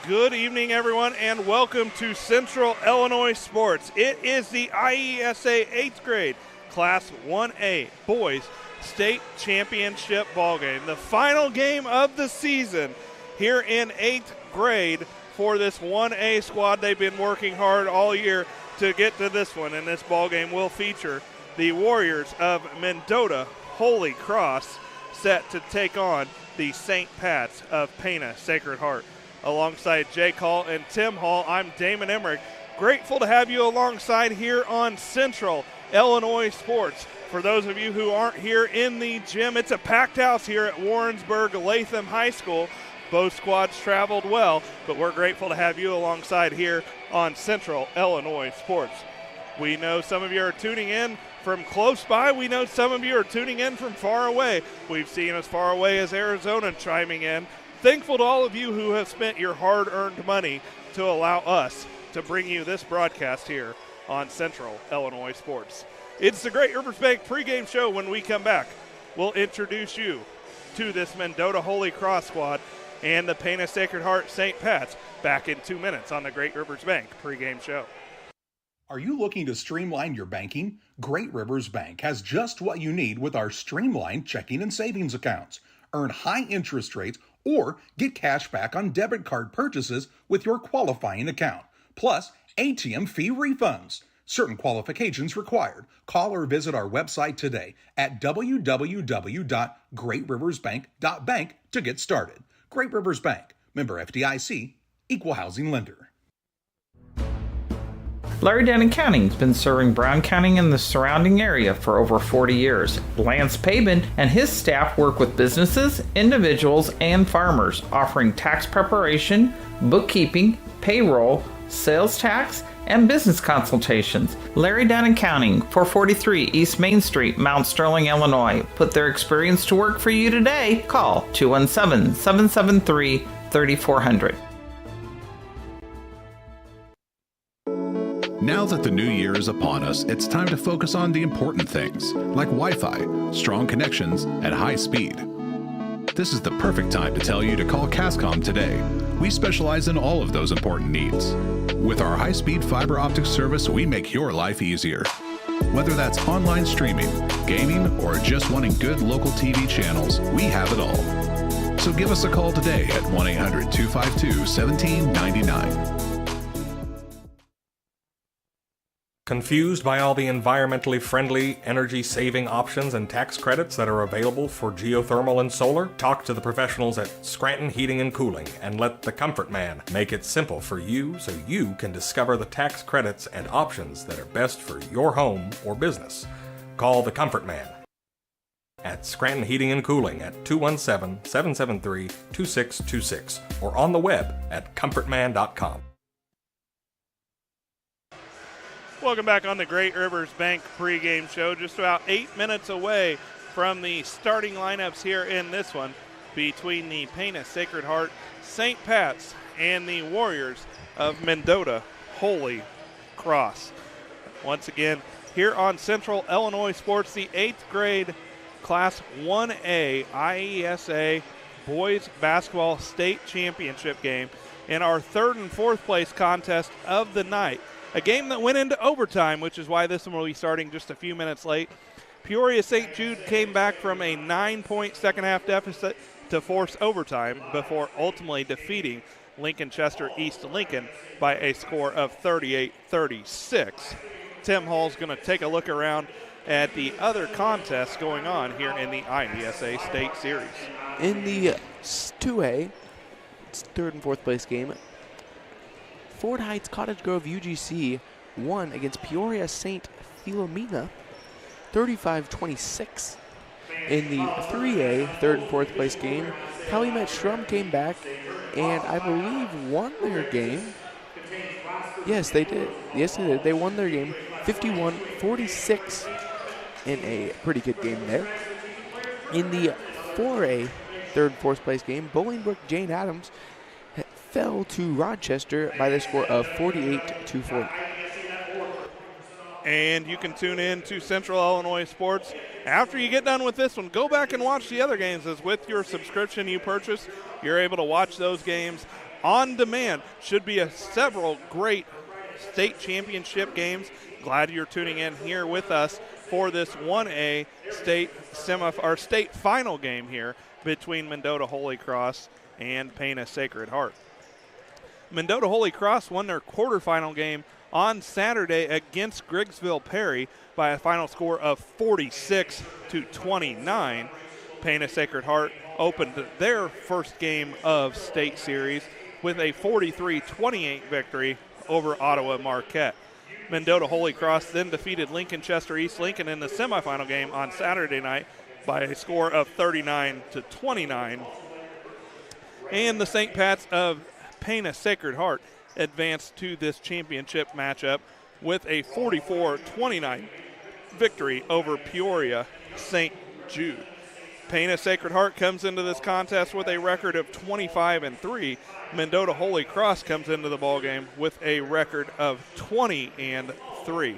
Good evening, everyone, and welcome to Central Illinois Sports. It is the IESA 8th grade Class 1A Boys State Championship ballgame, the final game of the season here in 8th grade for this 1A squad. They've been working hard all year to get to this one, and this ballgame will feature the Warriors of Mendota Holy Cross set to take on the St. Pat's of Pana Sacred Heart. Alongside Jake Hall and Tim Hall, I'm Damon Emmerich. Grateful to have you alongside here on Central Illinois Sports. For those of you who aren't here in the gym, it's a packed house here at Warrensburg Latham High School. Both squads traveled well, but we're grateful to have you alongside here on Central Illinois Sports. We know some of you are tuning in from close by. We know some of you are tuning in from far away. We've seen as far away as Arizona chiming in. Thankful to all of you who have spent your hard-earned money to allow us to bring you this broadcast here on Central Illinois Sports. It's the Great Rivers Bank pregame show. When we come back, we'll introduce you to this Mendota Holy Cross squad and the Pana Sacred Heart St. Pat's back in 2 minutes on the Great Rivers Bank pregame show. Are you looking to streamline your banking? Great Rivers Bank has just what you need with our streamlined checking and savings accounts. Earn high interest rates or get cash back on debit card purchases with your qualifying account, plus ATM fee refunds. Certain qualifications required. Call or visit our website today at www.greatriversbank.bank to get started. Great Rivers Bank, member FDIC, equal housing lender. Larry Denn Accounting has been serving Brown County and the surrounding area for over 40 years. Lance Pabin and his staff work with businesses, individuals, and farmers, offering tax preparation, bookkeeping, payroll, sales tax, and business consultations. Larry Denn Accounting, 443 East Main Street, Mount Sterling, Illinois. Put their experience to work for you today. Call 217-773-3400. Now that the new year is upon us, it's time to focus on the important things, like Wi-Fi, strong connections, and high speed. This is the perfect time to tell you to call Cascom today. We specialize in all of those important needs. With our high-speed fiber optic service, we make your life easier. Whether that's online streaming, gaming, or just wanting good local TV channels, we have it all. So give us a call today at 1-800-252-1799. Confused by all the environmentally friendly, energy-saving options and tax credits that are available for geothermal and solar? Talk to the professionals at Scranton Heating and Cooling and let the Comfort Man make it simple for you so you can discover the tax credits and options that are best for your home or business. Call the Comfort Man at Scranton Heating and Cooling at 217-773-2626 or on the web at comfortman.com. Welcome back on the Great Rivers Bank pregame show. Just about 8 minutes away from the starting lineups here in this one between the Pana Sacred Heart St. Pat's and the Warriors of Mendota Holy Cross. Once again, here on Central Illinois Sports, the 8th grade Class 1A IESA Boys Basketball State Championship game in our third and fourth place contest of the night. A game that went into overtime, which is why this one will be starting just a few minutes late. Peoria St. Jude came back from a 9-point second-half deficit to force overtime before ultimately defeating Lincoln Chester East Lincoln by a score of 38-36. Tim Hall's going to take a look around at the other contests going on here in the IESA State Series. In the 2A, it's third and fourth place game, Ford Heights Cottage Grove UGC won against Peoria St. Philomena 35-26. In the 3A, third and fourth place game, Calumet Shrum came back and I believe won their game. Yes, they did. Yes, they did. They won their game 51-46 in a pretty good game there. In the 4A, third and fourth place game, Bolingbrook Jane Addams fell to Rochester by the score of 48-40. And you can tune in to Central Illinois Sports. After you get done with this one, go back and watch the other games, as with your subscription you purchase, you're able to watch those games on demand. Should be several great state championship games. Glad you're tuning in here with us for this 1A state final game here between Mendota Holy Cross and Pana Sacred Heart. Mendota Holy Cross won their quarterfinal game on Saturday against Griggsville Perry by a final score of 46-29. Pana Sacred Heart opened their first game of state series with a 43-28 victory over Ottawa Marquette. Mendota Holy Cross then defeated Lincoln-Chester East Lincoln in the semifinal game on Saturday night by a score of 39-29. And the St. Pat's of Pana Sacred Heart advanced to this championship matchup with a 44-29 victory over Peoria St. Jude. Pana Sacred Heart comes into this contest with a record of 25-3. Mendota Holy Cross comes into the ballgame with a record of 20-3.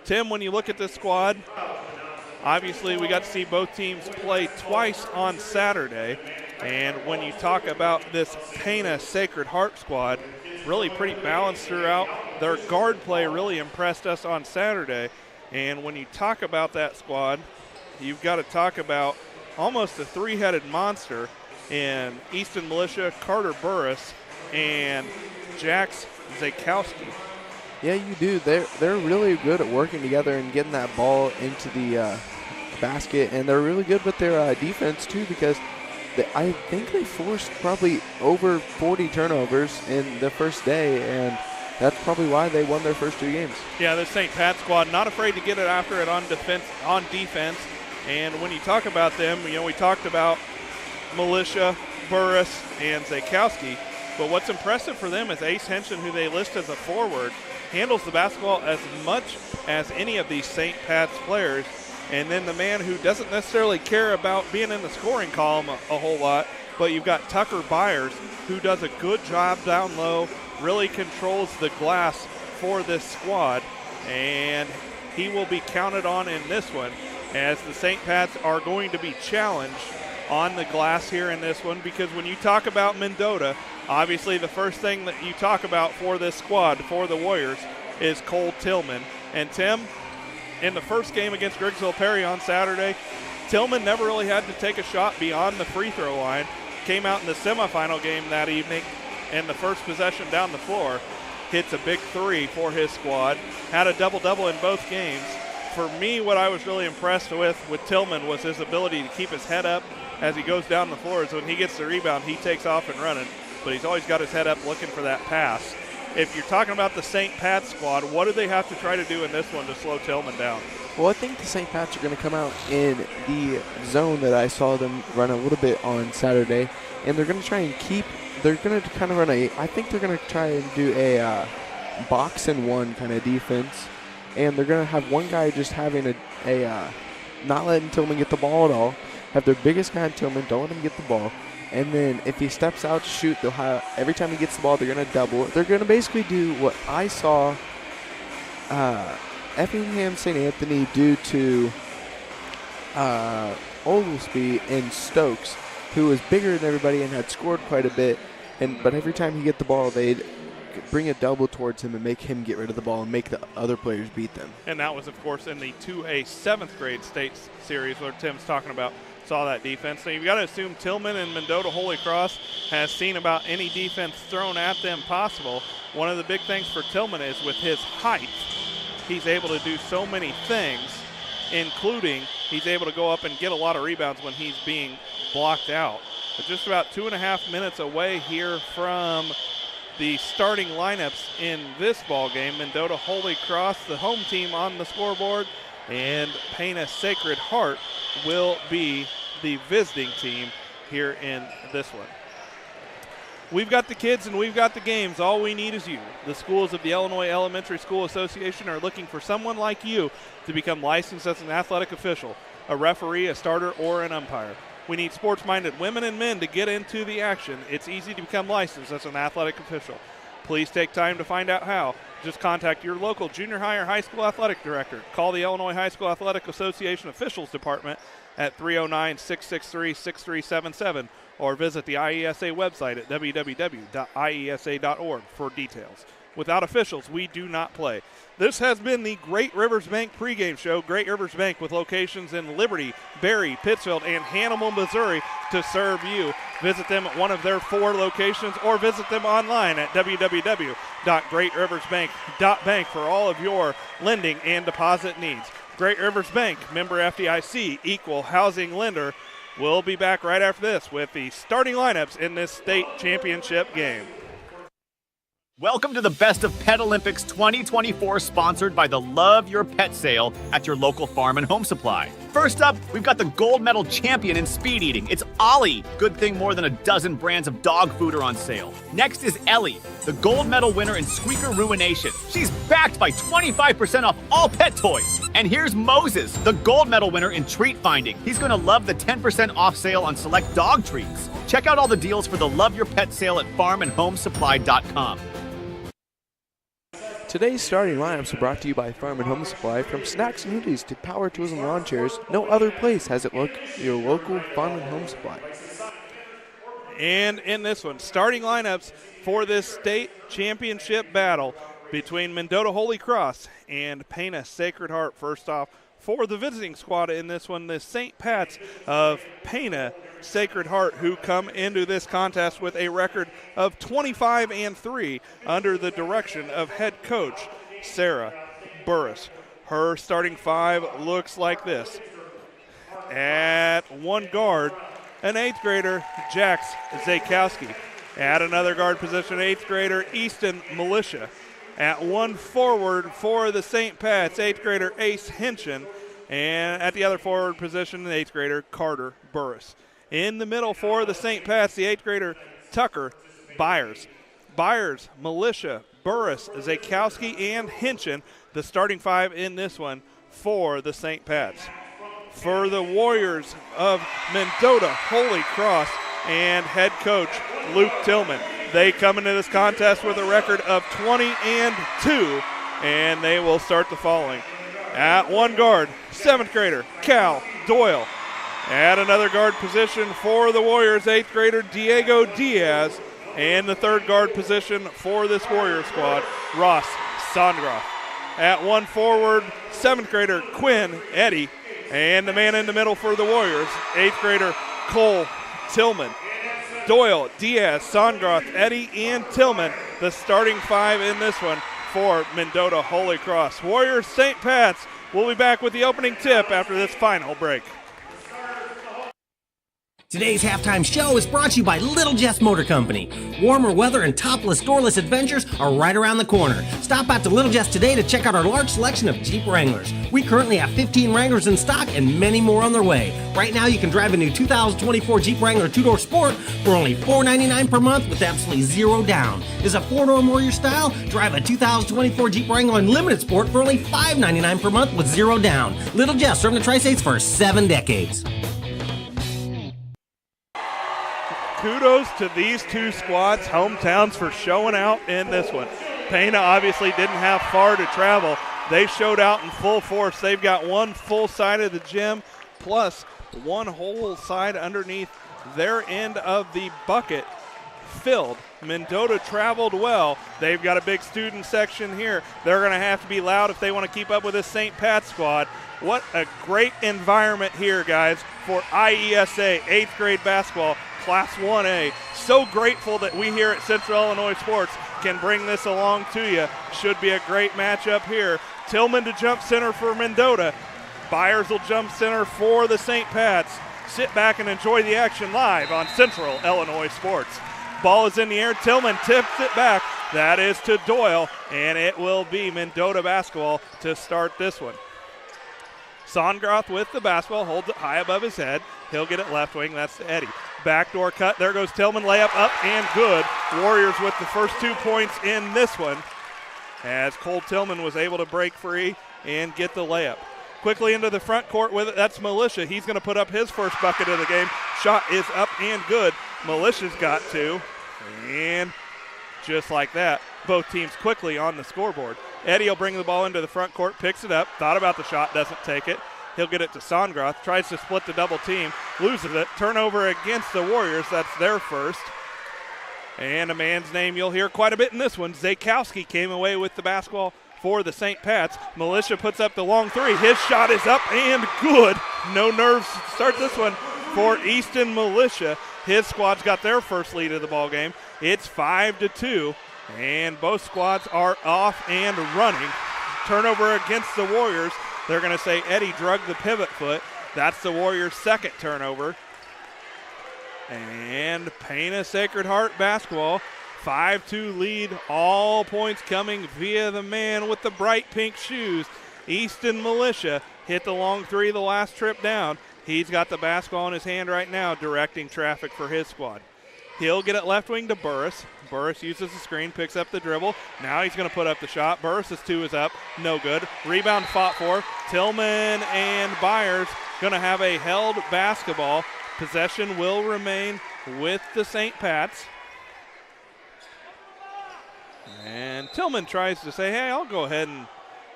Tim, when you look at this squad, obviously we got to see both teams play twice on Saturday. And when you talk about this Pana Sacred Heart squad, really pretty balanced throughout. Their guard play really impressed us on Saturday. And when you talk about that squad, you've got to talk about almost a three-headed monster in Easton Militia, Carter Burris, and Jax Zakowski. Yeah, you do. They're really good at working together and getting that ball into the basket, and they're really good with their defense too, because I think they forced probably over 40 turnovers in the first day, and that's probably why they won their first two games. Yeah, the St. Pat squad not afraid to get it after it on defense. And when you talk about them, we talked about Militia, Burris, and Zakowski. But what's impressive for them is Ace Henson, who they list as a forward, handles the basketball as much as any of these St. Pat's players. And then the man who doesn't necessarily care about being in the scoring column a whole lot, but you've got Tucker Byers, who does a good job down low, really controls the glass for this squad, and he will be counted on in this one, as the St. Pat's are going to be challenged on the glass here in this one, because when you talk about Mendota, obviously the first thing that you talk about for this squad, for the Warriors, is Cole Tillman. And Tim, in the first game against Griggsville Perry on Saturday, Tillman never really had to take a shot beyond the free throw line. Came out in the semifinal game that evening, and the first possession down the floor, hits a big three for his squad. Had a double-double in both games. For me, what I was really impressed with Tillman was his ability to keep his head up as he goes down the floor. So when he gets the rebound, he takes off and running, but he's always got his head up looking for that pass. If you're talking about the St. Pat's squad, what do they have to try to do in this one to slow Tillman down? Well, I think the St. Pat's are going to come out in the zone that I saw them run a little bit on Saturday, and they're going to try and they're going to kind of run I think they're going to try and do a box and one kind of defense, and they're going to have one guy just having a not letting Tillman get the ball at all, have their biggest guy on Tillman, don't let him get the ball. And then if he steps out to shoot, they'll have, every time he gets the ball, they're going to double it. They're going to basically do what I saw Effingham St. Anthony do to Oglesby and Stokes, who was bigger than everybody and had scored quite a bit. But every time he get the ball, they'd bring a double towards him and make him get rid of the ball and make the other players beat them. And that was, of course, in the 2A 7th grade state series where Tim's talking about. Saw that defense. So you've got to assume Tillman and Mendota Holy Cross has seen about any defense thrown at them possible. One of the big things for Tillman is with his height, he's able to do so many things, including he's able to go up and get a lot of rebounds when he's being blocked out. But just about 2.5 minutes away here from the starting lineups in this ball game, Mendota Holy Cross, the home team on the scoreboard, and Pana Sacred Heart will be the visiting team here in this one. We've got the kids and we've got the games. All we need is you. The schools of the Illinois Elementary School Association are looking for someone like you to become licensed as an athletic official, a referee, a starter, or an umpire. We need sports-minded women and men to get into the action. It's easy to become licensed as an athletic official. Please take time to find out how. Just contact your local junior high or high school athletic director. Call the Illinois High School Athletic Association Officials Department at 309-663-6377 or visit the IESA website at www.iesa.org for details. Without officials, we do not play. This has been the Great Rivers Bank pregame show. Great Rivers Bank with locations in Liberty, Berry, Pittsfield, and Hannibal, Missouri to serve you. Visit them at one of their 4 locations or visit them online at www.greatriversbank.bank for all of your lending and deposit needs. Great Rivers Bank, member FDIC, equal housing lender. We'll be back right after this with the starting lineups in this state championship game. Welcome to the Best of Pet Olympics 2024, sponsored by the Love Your Pet sale at your local farm and home supply. First up, we've got the gold medal champion in speed eating. It's Ollie. Good thing more than a dozen brands of dog food are on sale. Next is Ellie, the gold medal winner in squeaker ruination. She's backed by 25% off all pet toys. And here's Moses, the gold medal winner in treat finding. He's going to love the 10% off sale on select dog treats. Check out all the deals for the Love Your Pet sale at farmandhomesupply.com. Today's starting lineups are brought to you by Farm and Home Supply. From snacks and hoodies to power tools and lawn chairs, no other place has it look your local Farm and Home Supply. And in this one, starting lineups for this state championship battle between Mendota Holy Cross and Pana Sacred Heart. First off, for the visiting squad in this one, the St. Pat's of Pana Sacred Heart, who come into this contest with a record of 25-3 under the direction of head coach Sarah Burris. Her starting 5 looks like this. At one guard, an 8th grader, Jax Zakowski. At another guard position, 8th grader, Easton Militia. At one forward for the St. Pat's, 8th grader, Ace Hinchin. And at the other forward position, the 8th grader, Carter Burris. In the middle for the St. Pat's, the 8th grader, Tucker Byers. Byers, Militia, Burris, Zakowski, and Hinchin, the starting 5 in this one for the St. Pat's. For the Warriors of Mendota Holy Cross and head coach Luke Tillman. They come into this contest with a record of 20-2, and they will start the following. At one guard, 7th grader, Cal Doyle. At another guard position for the Warriors, 8th grader, Diego Diaz. And the third guard position for this Warrior squad, Ross Sondroff. At one forward, 7th grader, Quinn Eddy. And the man in the middle for the Warriors, 8th grader, Cole Tillman. Doyle, Diaz, Sondroff, Eddy, and Tillman, the starting 5 in this one for Mendota Holy Cross. Warriors St. Pat's will be back with the opening tip after this final break. Today's halftime show is brought to you by Little Jess Motor Company. Warmer weather and topless, doorless adventures are right around the corner. Stop out to Little Jess today to check out our large selection of Jeep Wranglers. We currently have 15 Wranglers in stock and many more on their way. Right now, you can drive a new 2024 Jeep Wrangler 2-door Sport for only $499 per month with absolutely zero down. Is a 4-door more your style? Drive a 2024 Jeep Wrangler Unlimited Sport for only $599 per month with zero down. Little Jess, serving the Tri-States for 7 decades. Kudos to these two squads, hometowns, for showing out in this one. Pana obviously didn't have far to travel. They showed out in full force. They've got one full side of the gym plus one whole side underneath their end of the bucket filled. Mendota traveled well. They've got a big student section here. They're going to have to be loud if they want to keep up with this St. Pat's squad. What a great environment here, guys, for IESA 8th grade basketball. Class 1A. So grateful that we here at Central Illinois Sports can bring this along to you. Should be a great matchup here. Tillman to jump center for Mendota. Byers will jump center for the St. Pat's. Sit back and enjoy the action live on Central Illinois Sports. Ball is in the air. Tillman tips it back. That is to Doyle, and it will be Mendota basketball to start this one. Sondroth with the basketball, holds it high above his head. He'll get it left wing. That's to Eddy. Backdoor cut. There goes Tillman. Layup up and good. Warriors with the first 2 points in this one as Cole Tillman was able to break free and get the layup. Quickly into the front court with it. That's Militia. He's going to put up his first bucket of the game. Shot is up and good. Militia's got 2. And just like that, both teams quickly on the scoreboard. Eddie will bring the ball into the front court, picks it up, thought about the shot, doesn't take it. He'll get it to Songroth, tries to split the double team, loses it. Turnover against the Warriors, that's their first. And a man's name you'll hear quite a bit in this one. Zakowski came away with the basketball for the St. Pat's. Militia puts up the long three. His shot is up and good. No nerves to start this one for Easton Militia. His squad's got their first lead of the ball game. It's 5-2, and both squads are off and running. Turnover against the Warriors. They're going to say Eddie drug the pivot foot. That's the Warriors' second turnover. And Pana Sacred Heart basketball, 5-2 lead. All points coming via the man with the bright pink shoes. Easton Militia hit the long three the last trip down. He's got the basketball in his hand right now, directing traffic for his squad. He'll get it left wing to Burris. Burris uses the screen, picks up the dribble. Now he's going to put up the shot. Burris's two is up, no good. Rebound fought for. Tillman and Byers going to have a held basketball. Possession will remain with the St. Pat's. And Tillman tries to say, hey, I'll go ahead and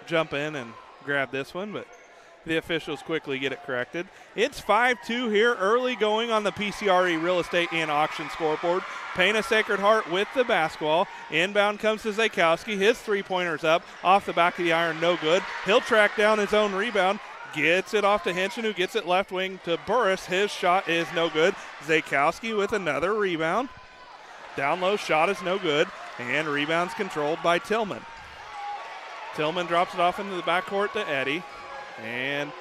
jump in and grab this one, but the officials quickly get it corrected. It's 5-2 here, early going on the PCRE Real Estate and Auction scoreboard. Pana Sacred Heart with the basketball. Inbound comes to Zakowski. His three-pointer's up, off the back of the iron, no good. He'll track down his own rebound. Gets it off to Henson, who gets it left wing to Burris. His shot is no good. Zakowski with another rebound. Down low shot is no good, and rebounds controlled by Tillman. Tillman drops it off into the backcourt to Eddie, and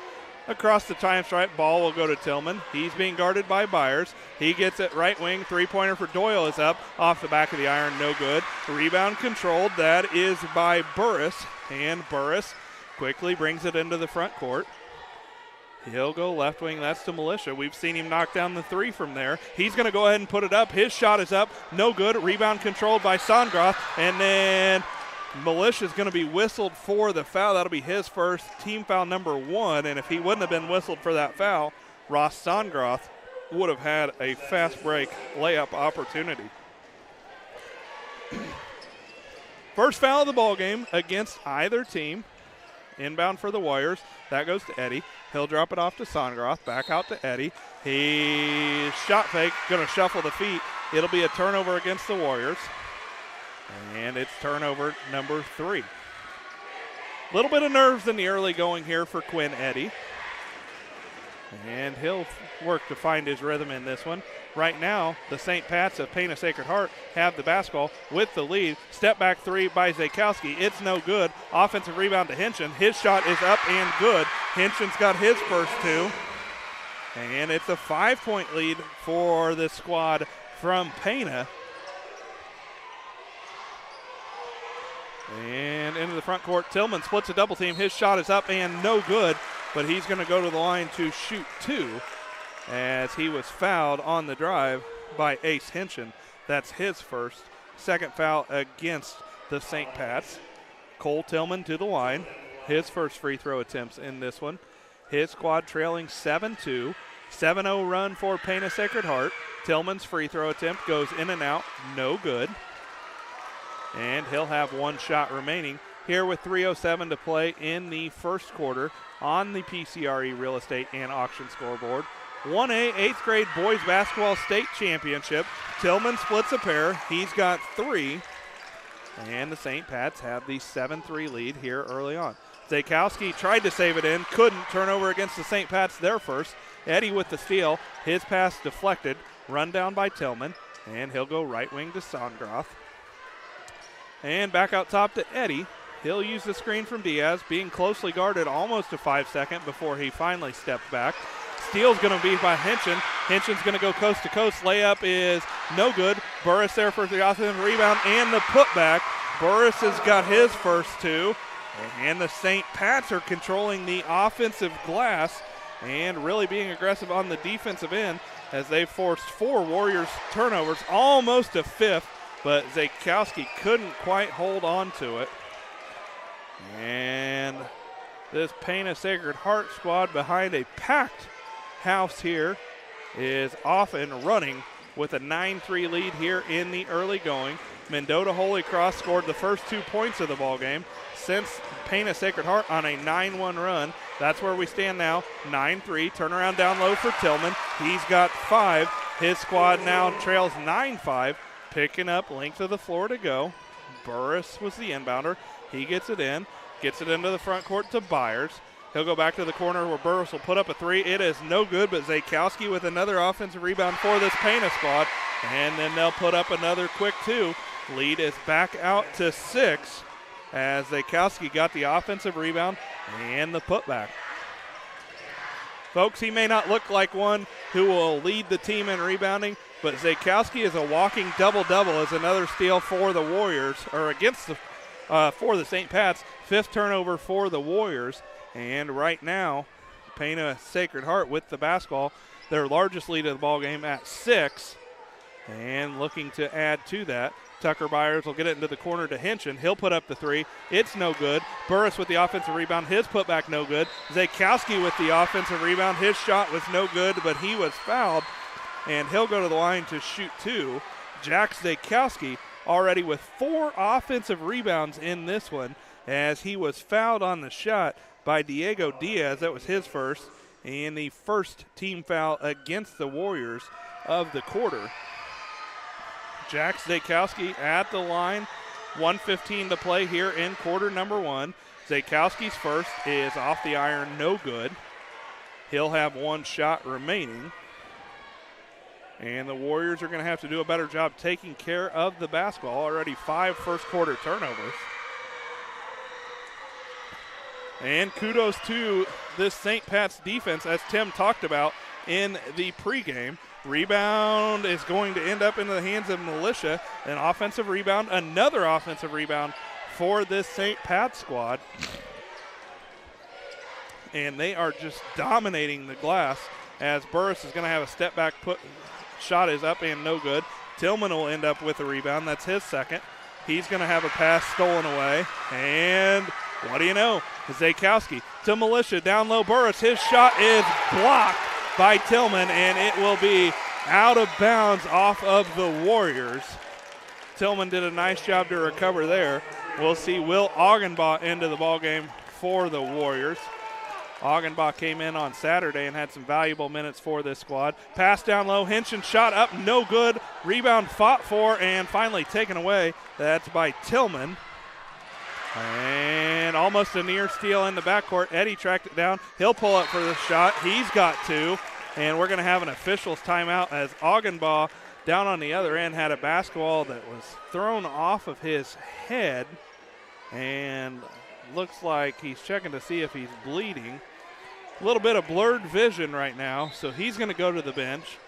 across the time stripe, ball will go to Tillman. He's being guarded by Byers. He gets it right wing. Three-pointer for Doyle is up, off the back of the iron, no good. Rebound controlled. That is by Burris, and Burris quickly brings it into the front court. He'll go left wing. That's to Militia. We've seen him knock down the three from there. He's going to go ahead and put it up. His shot is up. No good. Rebound controlled by Songroth. And then Militia's going to be whistled for the foul. That'll be his first, team foul number 1. And if he wouldn't have been whistled for that foul, Ross Songroth would have had a fast break layup opportunity. First foul of the ball game against either team. Inbound for the Warriors. That goes to Eddie. He'll drop it off to Songroth. Back out to Eddie. He shot fake. Going to shuffle the feet. It'll be a turnover against the Warriors. And it's turnover number 3. A little bit of nerves in the early going here for Quinn Eddy. And he'll work to find his rhythm in this one. Right now, the St. Pat's of Pana Sacred Heart have the basketball with the lead. Step back three by Zakowski. It's no good. Offensive rebound to Henson. His shot is up and good. Henson's got his first 2. And it's a 5-point lead for the squad from Pana. And into the front court, Tillman splits a double team. His shot is up and no good, but he's going to go to the line to shoot 2 as he was fouled on the drive by Ace Henson. That's his first. Second foul against the St. Pat's. Cole Tillman to the line. His first free throw attempts in this one. His squad trailing 7-2. 7-0 run for Pana Sacred Heart. Tillman's free throw attempt goes in and out, no good. And he'll have one shot remaining here with 3:07 to play in the first quarter on the PCRE Real Estate and Auction scoreboard. 1A 8th grade boys basketball state championship. Tillman splits a pair. He's got 3. And the St. Pat's have the 7-3 lead here early on. Zakowski tried to save it in, couldn't. Turnover against the St. Pat's, their first. Eddie with the steal. His pass deflected. Run down by Tillman. And he'll go right wing to Songroth. And back out top to Eddie. He'll use the screen from Diaz, being closely guarded almost a 5-second before he finally steps back. Steal's going to be by Henson. Henson's going to go coast to coast. Layup is no good. Burris there for the offensive rebound and the putback. Burris has got his first 2. And the St. Pat's are controlling the offensive glass and really being aggressive on the defensive end as they forced 4 Warriors turnovers, almost a 5th, but Zakowski couldn't quite hold on to it. And this Pana Sacred Heart squad behind a packed house here is off and running with a 9-3 lead here in the early going. Mendota Holy Cross scored the first 2 points of the ball game since Pana Sacred Heart on a 9-1 run. That's where we stand now, 9-3. Turnaround down low for Tillman. He's got 5. His squad now trails 9-5. Picking up length of the floor to go. Burris was the inbounder. He gets it in. Gets it into the front court to Byers. He'll go back to the corner where Burris will put up a 3. It is no good, but Zakowski with another offensive rebound for this Pana squad. And then they'll put up another quick 2. Lead is back out to 6 as Zakowski got the offensive rebound and the putback. Folks, he may not look like one who will lead the team in rebounding, but Zakowski is a walking double-double as another steal for the Warriors, or against the for the St. Pat's. 5th turnover for the Warriors. And right now, Pana Sacred Heart with the basketball, their largest lead of the ball game at 6. And looking to add to that, Tucker Byers will get it into the corner to Hinchin. He'll put up the 3. It's no good. Burris with the offensive rebound. His putback no good. Zakowski with the offensive rebound. His shot was no good, but he was fouled. And he'll go to the line to shoot 2. Jack Zakowski already with 4 offensive rebounds in this one as he was fouled on the shot by Diego Diaz. That was his first, and the first team foul against the Warriors of the quarter. Jack Zakowski at the line, 1:15 to play here in quarter number 1. Zakowski's first is off the iron, no good. He'll have 1 shot remaining. And the Warriors are going to have to do a better job taking care of the basketball. Already 5 first quarter turnovers. And kudos to this St. Pat's defense, as Tim talked about in the pregame. Rebound is going to end up in the hands of Militia. An offensive rebound, another offensive rebound for this St. Pat's squad. And they are just dominating the glass as Burris is going to have a step back shot is up and no good. Tillman will end up with a rebound. That's his second. He's going to have a pass stolen away. And what do you know? Zakowski to Militia, down low Burris. His shot is blocked by Tillman, and it will be out of bounds off of the Warriors. Tillman did a nice job to recover there. We'll see Will Augenbaugh into the ballgame for the Warriors. Augenbaugh came in on Saturday and had some valuable minutes for this squad. Pass down low, Hinchin shot up, no good. Rebound fought for and finally taken away. That's by Tillman. And almost a near steal in the backcourt. Eddie tracked it down. He'll pull up for the shot. He's got 2. And we're going to have an official's timeout as Augenbaugh down on the other end had a basketball that was thrown off of his head. And looks like he's checking to see if he's bleeding. A little bit of blurred vision right now, so he's going to go to the bench.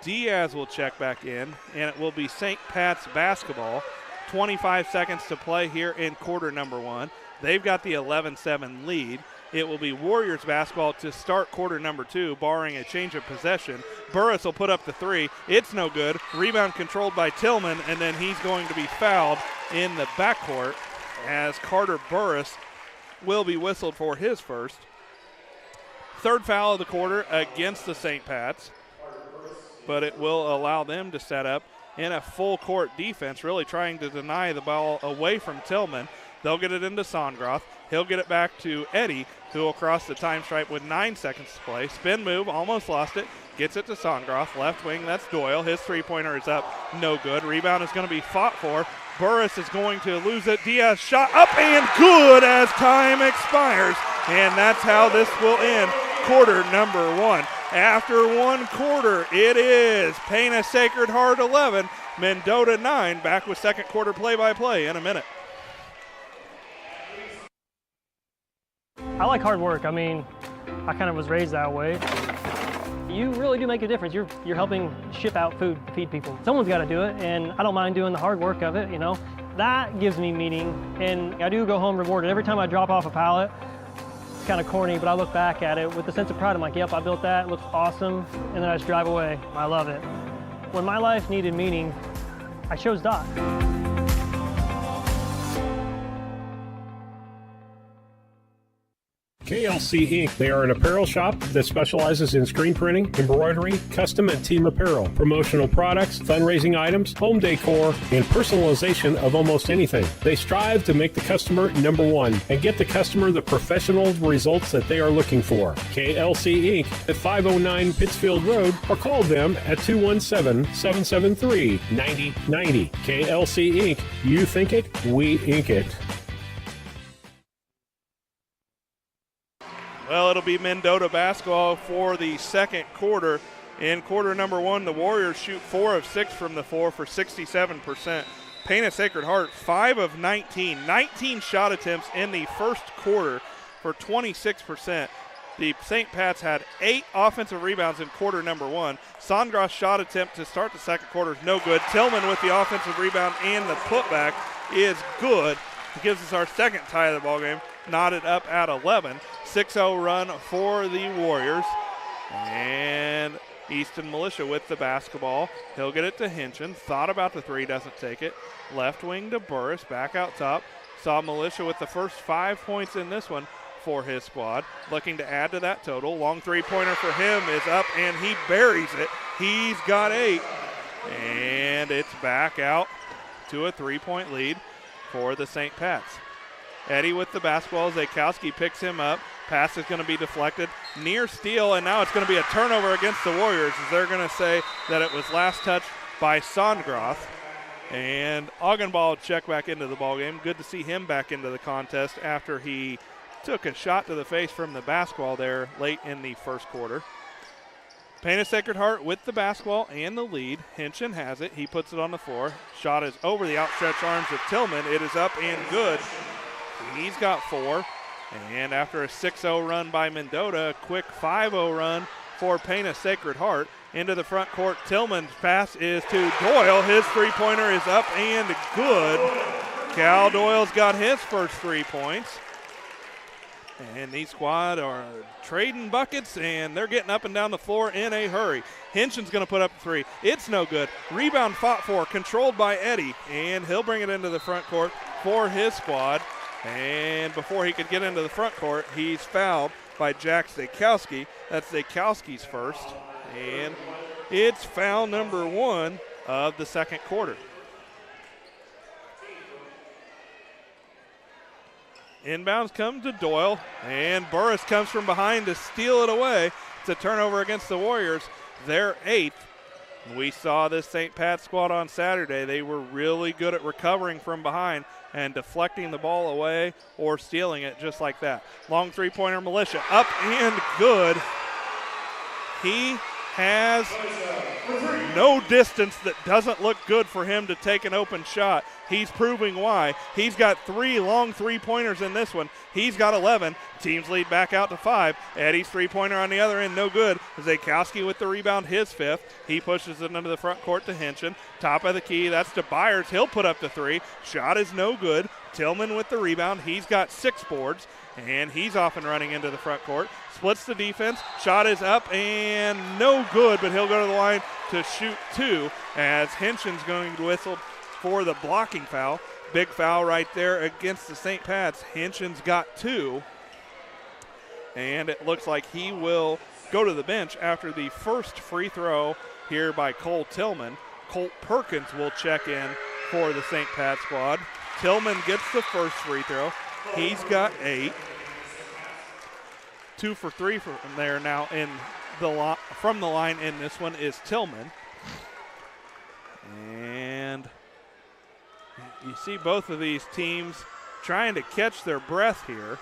Diaz will check back in, and it will be St. Pat's basketball. 25 seconds to play here in quarter number 1. They've got the 11-7 lead. It will be Warriors basketball to start quarter number 2, barring a change of possession. Burris will put up the 3. It's no good. Rebound controlled by Tillman, and then he's going to be fouled in the backcourt as Carter Burris will be whistled for his first. 3rd foul of the quarter against the St. Pat's, but it will allow them to set up in a full court defense, really trying to deny the ball away from Tillman. They'll get it into Songroth. He'll get it back to Eddie, who will cross the time stripe with 9 seconds to play. Spin move, almost lost it. Gets it to Songroth. Left wing, that's Doyle. His 3-pointer is up, no good. Rebound is going to be fought for. Burris is going to lose it. Diaz shot up and good as time expires. And that's how this will end quarter number 1. After 1 quarter, it is Pana Sacred Heart 11, Mendota 9. Back with second quarter play-by-play in a minute. I like hard work. I mean, I kind of was raised that way. You really do make a difference. You're helping ship out food, feed people. Someone's got to do it, and I don't mind doing the hard work of it, you know. That gives me meaning, and I do go home rewarded. Every time I drop off a pallet, it's kind of corny, but I look back at it with a sense of pride. I'm like, yep, I built that, it looks awesome, and then I just drive away. I love it. When my life needed meaning, I chose Doc. KL KLC Inc. They are an apparel shop that specializes in screen printing, embroidery, custom and team apparel, promotional products, fundraising items, home decor, and personalization of almost anything. They strive to make the customer number one and get the customer the professional results that they are looking for. KLC Inc. at 509 Pittsfield Road, or call them at 217-773-9090. KLC Inc. You think it, we ink it. Well, it'll be Mendota basketball for the second quarter. In quarter number one, the Warriors shoot 4 of 6 from the floor for 67%. Pana Sacred Heart, 5 of 19. 19 shot attempts in the first quarter for 26%. The St. Pat's had 8 offensive rebounds in quarter number one. Sandgra's shot attempt to start the second quarter is no good. Tillman with the offensive rebound and the putback is good. It gives us our second tie of the ballgame, knotted up at 11. 6-0 run for the Warriors. And Easton Militia with the basketball. He'll get it to Hinchin. Thought about the three, doesn't take it. Left wing to Burris, back out top. Saw Militia with the first 5 points in this one for his squad. Looking to add to that total. Long three-pointer for him is up, and he buries it. He's got 8. And it's back out to a 3-point lead for the St. Pat's. Eddie with the basketball. Zakowski picks him up. Pass is going to be deflected. Near steal, and now it's going to be a turnover against the Warriors, as they're going to say that it was last touched by Sondgroth. And Augenball check back into the ballgame. Good to see him back into the contest after he took a shot to the face from the basketball there late in the first quarter. Pana Sacred Heart with the basketball and the lead. Hinchin has it. He puts it on the floor. Shot is over the outstretched arms of Tillman. It is up and good. He's got 4. And after a 6-0 run by Mendota, a quick 5-0 run for Pana Sacred Heart. Into the front court, Tillman's pass is to Doyle. His three-pointer is up and good. Cal Doyle's got his first 3 points. And these squad are trading buckets, and they're getting up and down the floor in a hurry. Hinchin's going to put up the 3. It's no good. Rebound fought for, controlled by Eddie, and he'll bring it into the front court for his squad. And before he could get into the front court, he's fouled by Jack Zakowski. That's Zakowski's first. And it's foul number 1 of the second quarter. Inbounds comes to Doyle, and Burris comes from behind to steal it away. It's a turnover against the Warriors. They're 8th. We saw this St. Pat squad on Saturday. They were really good at recovering from behind and deflecting the ball away or stealing it just like that. Long three-pointer, Militia, up and good. He has no distance that doesn't look good for him to take an open shot. He's proving why. He's got 3 long three-pointers in this one. He's got 11. Teams lead back out to 5. Eddie's three-pointer on the other end, no good. Zakowski with the rebound, his 5th. He pushes it into the front court to Hinchin. Top of the key, that's to Byers. He'll put up the 3. Shot is no good. Tillman with the rebound. He's got 6 boards, and he's off and running into the front court. Splits the defense. Shot is up and no good, but he'll go to the line to shoot 2 as Hinchin's going to whistle for the blocking foul. Big foul right there against the St. Pat's. Hinchin's got 2. And it looks like he will go to the bench after the first free throw here by Cole Tillman. Colt Perkins will check in for the St. Pat squad. Tillman gets the first free throw. He's got 8. 2 for 3 from there now in the from the line in this one is Tillman. And you see both of these teams trying to catch their breath here,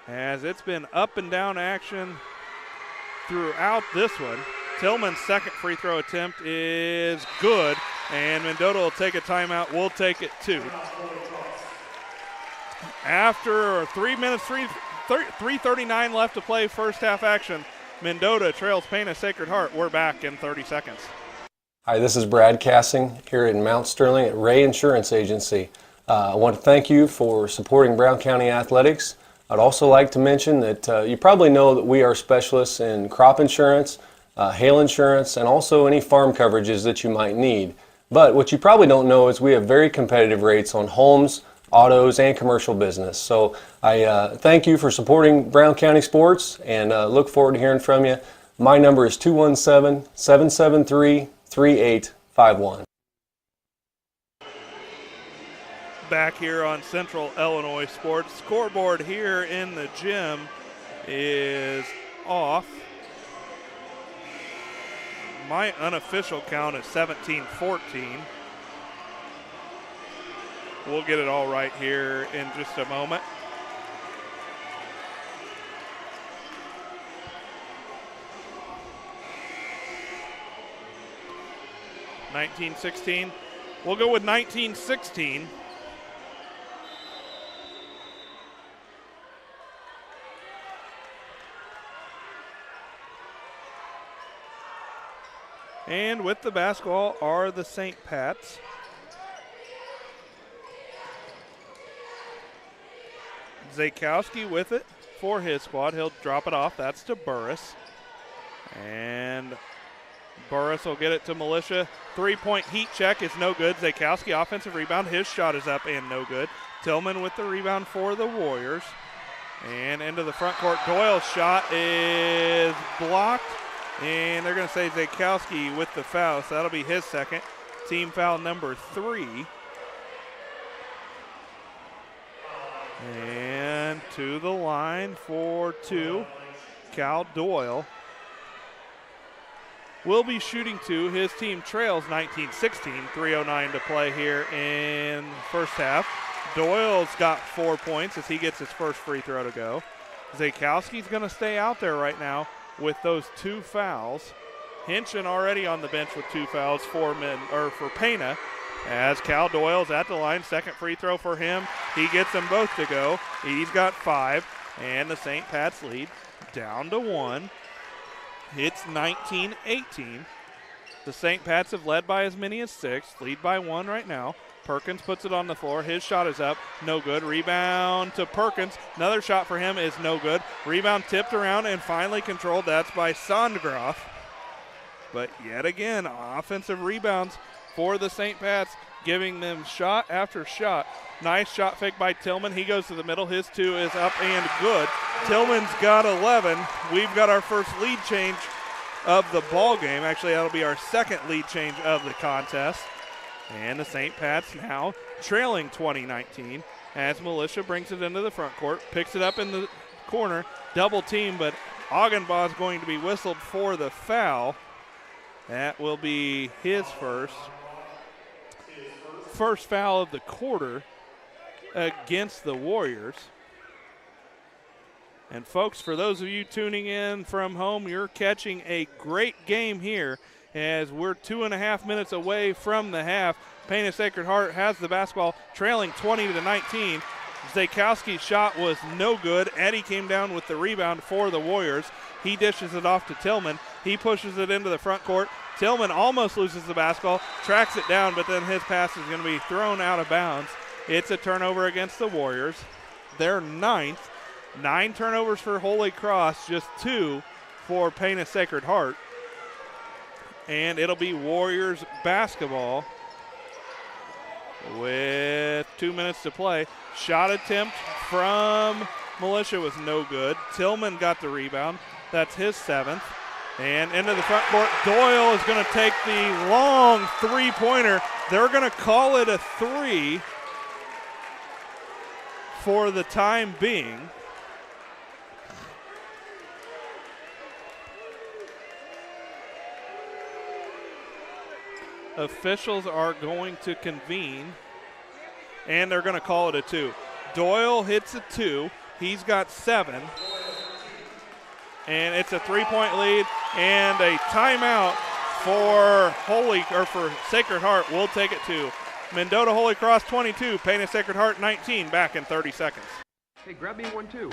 as it's been up and down action throughout this one. Tillman's second free throw attempt is good, and Mendota will take a timeout. We'll take it too. After 3 minutes, 3:39 left to play first half action, Mendota trails Pana Sacred Heart. We're back in 30 seconds. Hi, this is Brad Cassing here in Mount Sterling at Ray Insurance Agency. I want to thank you for supporting Brown County Athletics. I'd also like to mention that you probably know that we are specialists in crop insurance, hail insurance, and also any farm coverages that you might need. But what you probably don't know is we have very competitive rates on homes, autos, and commercial business. So I thank you for supporting Brown County sports and look forward to hearing from you. My number is 217-773-3851. Back here on Central Illinois Sports. Scoreboard here in the gym is off. My unofficial count is 17-14. We'll get it all right here in just a moment. (19-16). We'll go with 19-16. And with the basketball are the St. Pat's. Zakowski with it for his squad. He'll drop it off. That's to Burris. And Burris will get it to Militia. Three-point heat check is no good. Zakowski offensive rebound. His shot is up and no good. Tillman with the rebound for the Warriors. And into the front court. Doyle's shot is blocked. And they're going to say Zakowski with the foul. So that'll be his second. Team foul number 3. And to the line for 2, Cal Doyle will be shooting 2. His team trails 19-16, 3:09 to play here in the first half. Doyle's got 4 points as he gets his first free throw to go. Zakowski's going to stay out there right now with those 2 fouls. Hinchin already on the bench with 2 fouls for Pana. As Cal Doyle's at the line, second free throw for him. He gets them both to go. He's got 5, and the St. Pat's lead down to 1. It's 19-18. The St. Pat's have led by as many as 6, lead by 1 right now. Perkins puts it on the floor. His shot is up, no good. Rebound to Perkins. Another shot for him is no good. Rebound tipped around and finally controlled. That's by Sondgroth. But yet again, offensive rebounds for the St. Pat's, giving them shot after shot. Nice shot fake by Tillman. He goes to the middle. His 2 is up and good. Tillman's got 11. We've got our first lead change of the ball game. Actually, that'll be our second lead change of the contest. And the St. Pat's now trailing 20-19 as Militia brings it into the front court, picks it up in the corner, double team, but Augenbaugh is going to be whistled for the foul. That will be his first foul of the quarter against the Warriors. And folks, for those of you tuning in from home, you're catching a great game here as we're 2.5 minutes away from the half. Pana Sacred Heart has the basketball, trailing 20-19. Zakowski's shot was no good. Eddie came down with the rebound for the Warriors. He dishes it off to Tillman. He pushes it into the front court. Tillman almost loses the basketball, tracks it down, but then his pass is going to be thrown out of bounds. It's a turnover against the Warriors. They're 9th. 9 turnovers for Holy Cross, just 2 for Pana Sacred Heart. And it'll be Warriors basketball with 2 minutes to play. Shot attempt from Militia was no good. Tillman got the rebound. That's his 7th. And into the front court, Doyle is going to take the long three-pointer. They're going to call it a 3 for the time being. Officials are going to convene, and they're going to call it a 2. Doyle hits a 2. He's got 7. And it's a 3-point lead and a timeout for Sacred Heart. We'll take it to Mendota Holy Cross 22, Pana Sacred Heart 19, back in 30 seconds. Hey, grab me 1 too.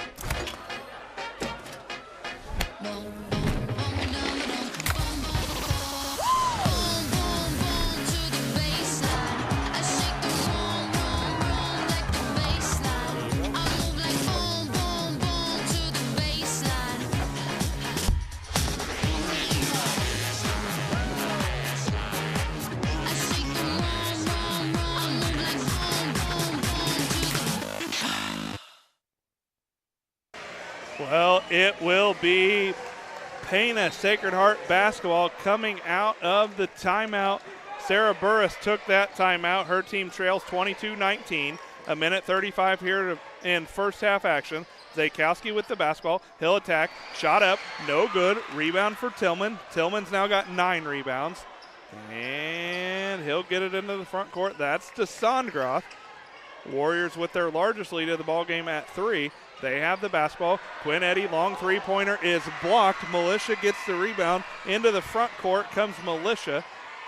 it will be Pana Sacred Heart basketball coming out of the timeout. Sarah Burris took that timeout. Her team trails 22-19. A minute 35 here in first half action. Zakowski with the basketball. He'll attack. Shot up. No good. Rebound for Tillman. Tillman's now got 9 rebounds. And he'll get it into the front court. That's to Sondgroth. Warriors with their largest lead of the ball game at 3. They have the basketball. Quinn Eddy, long three-pointer is blocked. Militia gets the rebound. Into the front court comes Militia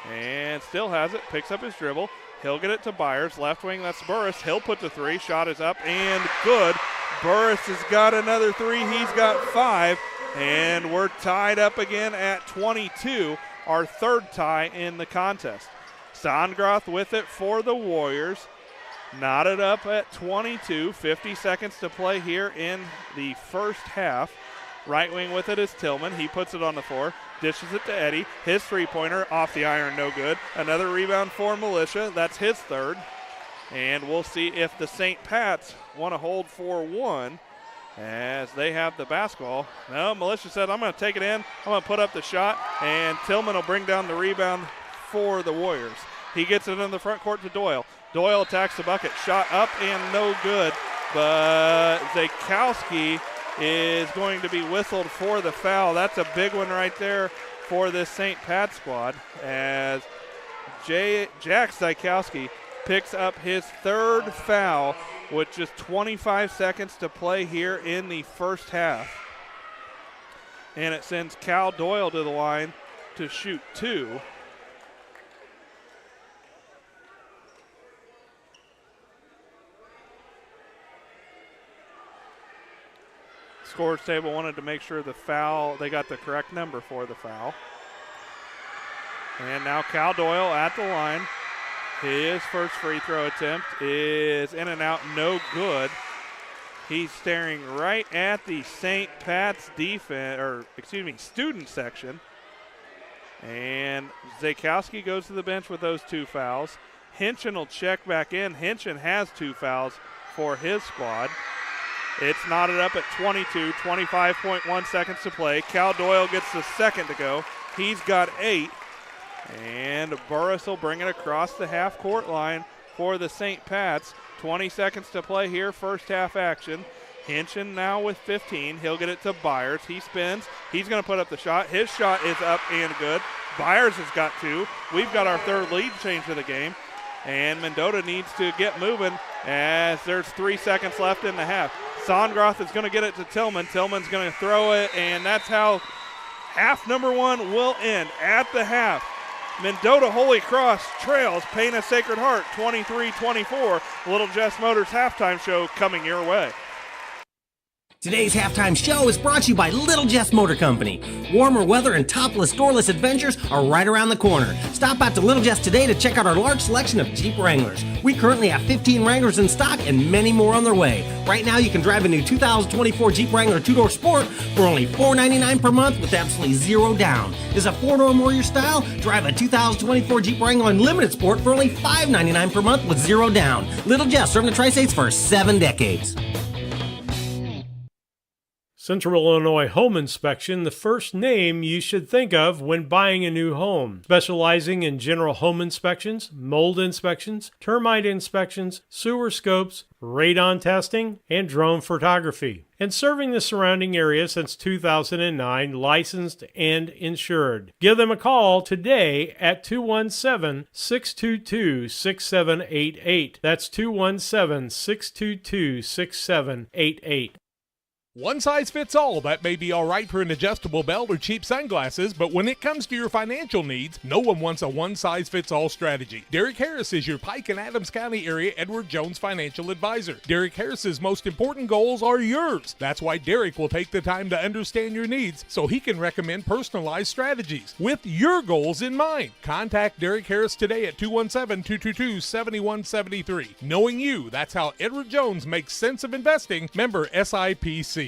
and still has it. Picks up his dribble. He'll get it to Byers. Left wing, that's Burris. He'll put the 3. Shot is up and good. Burris has got another 3. He's got 5. And we're tied up again at 22. Our third tie in the contest. Sondgroth with it for the Warriors. Knotted up at 22. 50 seconds to play here in the first half. Right wing with it is Tillman. He puts it on the floor. Dishes it to Eddy. His three-pointer off the iron, no good. Another rebound for Militia. That's his third. And we'll see if the St. Pat's want to hold for 1 as they have the basketball. No, Militia said, I'm going to take it in. I'm going to put up the shot. And Tillman will bring down the rebound for the Warriors. He gets it in the front court to Doyle. Doyle attacks the bucket. Shot up and no good. But Zakowski is going to be whistled for the foul. That's a big one right there for this St. Pat squad as Jack Zakowski picks up his third foul with just 25 seconds to play here in the first half. And it sends Cal Doyle to the line to shoot 2. Scores table wanted to make sure the foul, they got the correct number for the foul. And now Cal Doyle at the line. His first free throw attempt is in and out, no good. He's staring right at the St. Pat's student section. And Zakowski goes to the bench with those 2 fouls. Hinchin will check back in. Hinchin has 2 fouls for his squad. It's knotted up at 22, 25.1 seconds to play. Cal Doyle gets the second to go. He's got 8. And Burris will bring it across the half-court line for the St. Pat's. 20 seconds to play here, first half action. Hinchin now with 15. He'll get it to Byers. He spins. He's going to put up the shot. His shot is up and good. Byers has got 2. We've got our third lead change of the game. And Mendota needs to get moving as there's 3 seconds left in the half. Sondgroth is going to get it to Tillman. Tillman's going to throw it, and that's how half number 1 will end. At the half, Mendota Holy Cross trails Pana Sacred Heart 23-24. Little Jess Motors halftime show coming your way. Today's halftime show is brought to you by Little Jess Motor Company. Warmer weather and topless, doorless adventures are right around the corner. Stop out to Little Jess today to check out our large selection of Jeep Wranglers. We currently have 15 Wranglers in stock and many more on their way. Right now, you can drive a new 2024 Jeep Wrangler 2-door Sport for only $499 per month with absolutely 0 down. Is a 4-door more your style? Drive a 2024 Jeep Wrangler Unlimited Sport for only $599 per month with 0 down. Little Jess, serving the Tri-States for 7 decades. Central Illinois Home Inspection, the first name you should think of when buying a new home. Specializing in general home inspections, mold inspections, termite inspections, sewer scopes, radon testing, and drone photography. And serving the surrounding area since 2009, licensed and insured. Give them a call today at 217-622-6788. That's 217-622-6788. One size fits all, that may be all right for an adjustable belt or cheap sunglasses, but when it comes to your financial needs, no one wants a one size fits all strategy. Derek Harris is your Pike and Adams County area Edward Jones financial advisor. Derek Harris's most important goals are yours. That's why Derek will take the time to understand your needs so he can recommend personalized strategies with your goals in mind. Contact Derek Harris today at 217-222-7173. Knowing you, that's how Edward Jones makes sense of investing. Member SIPC.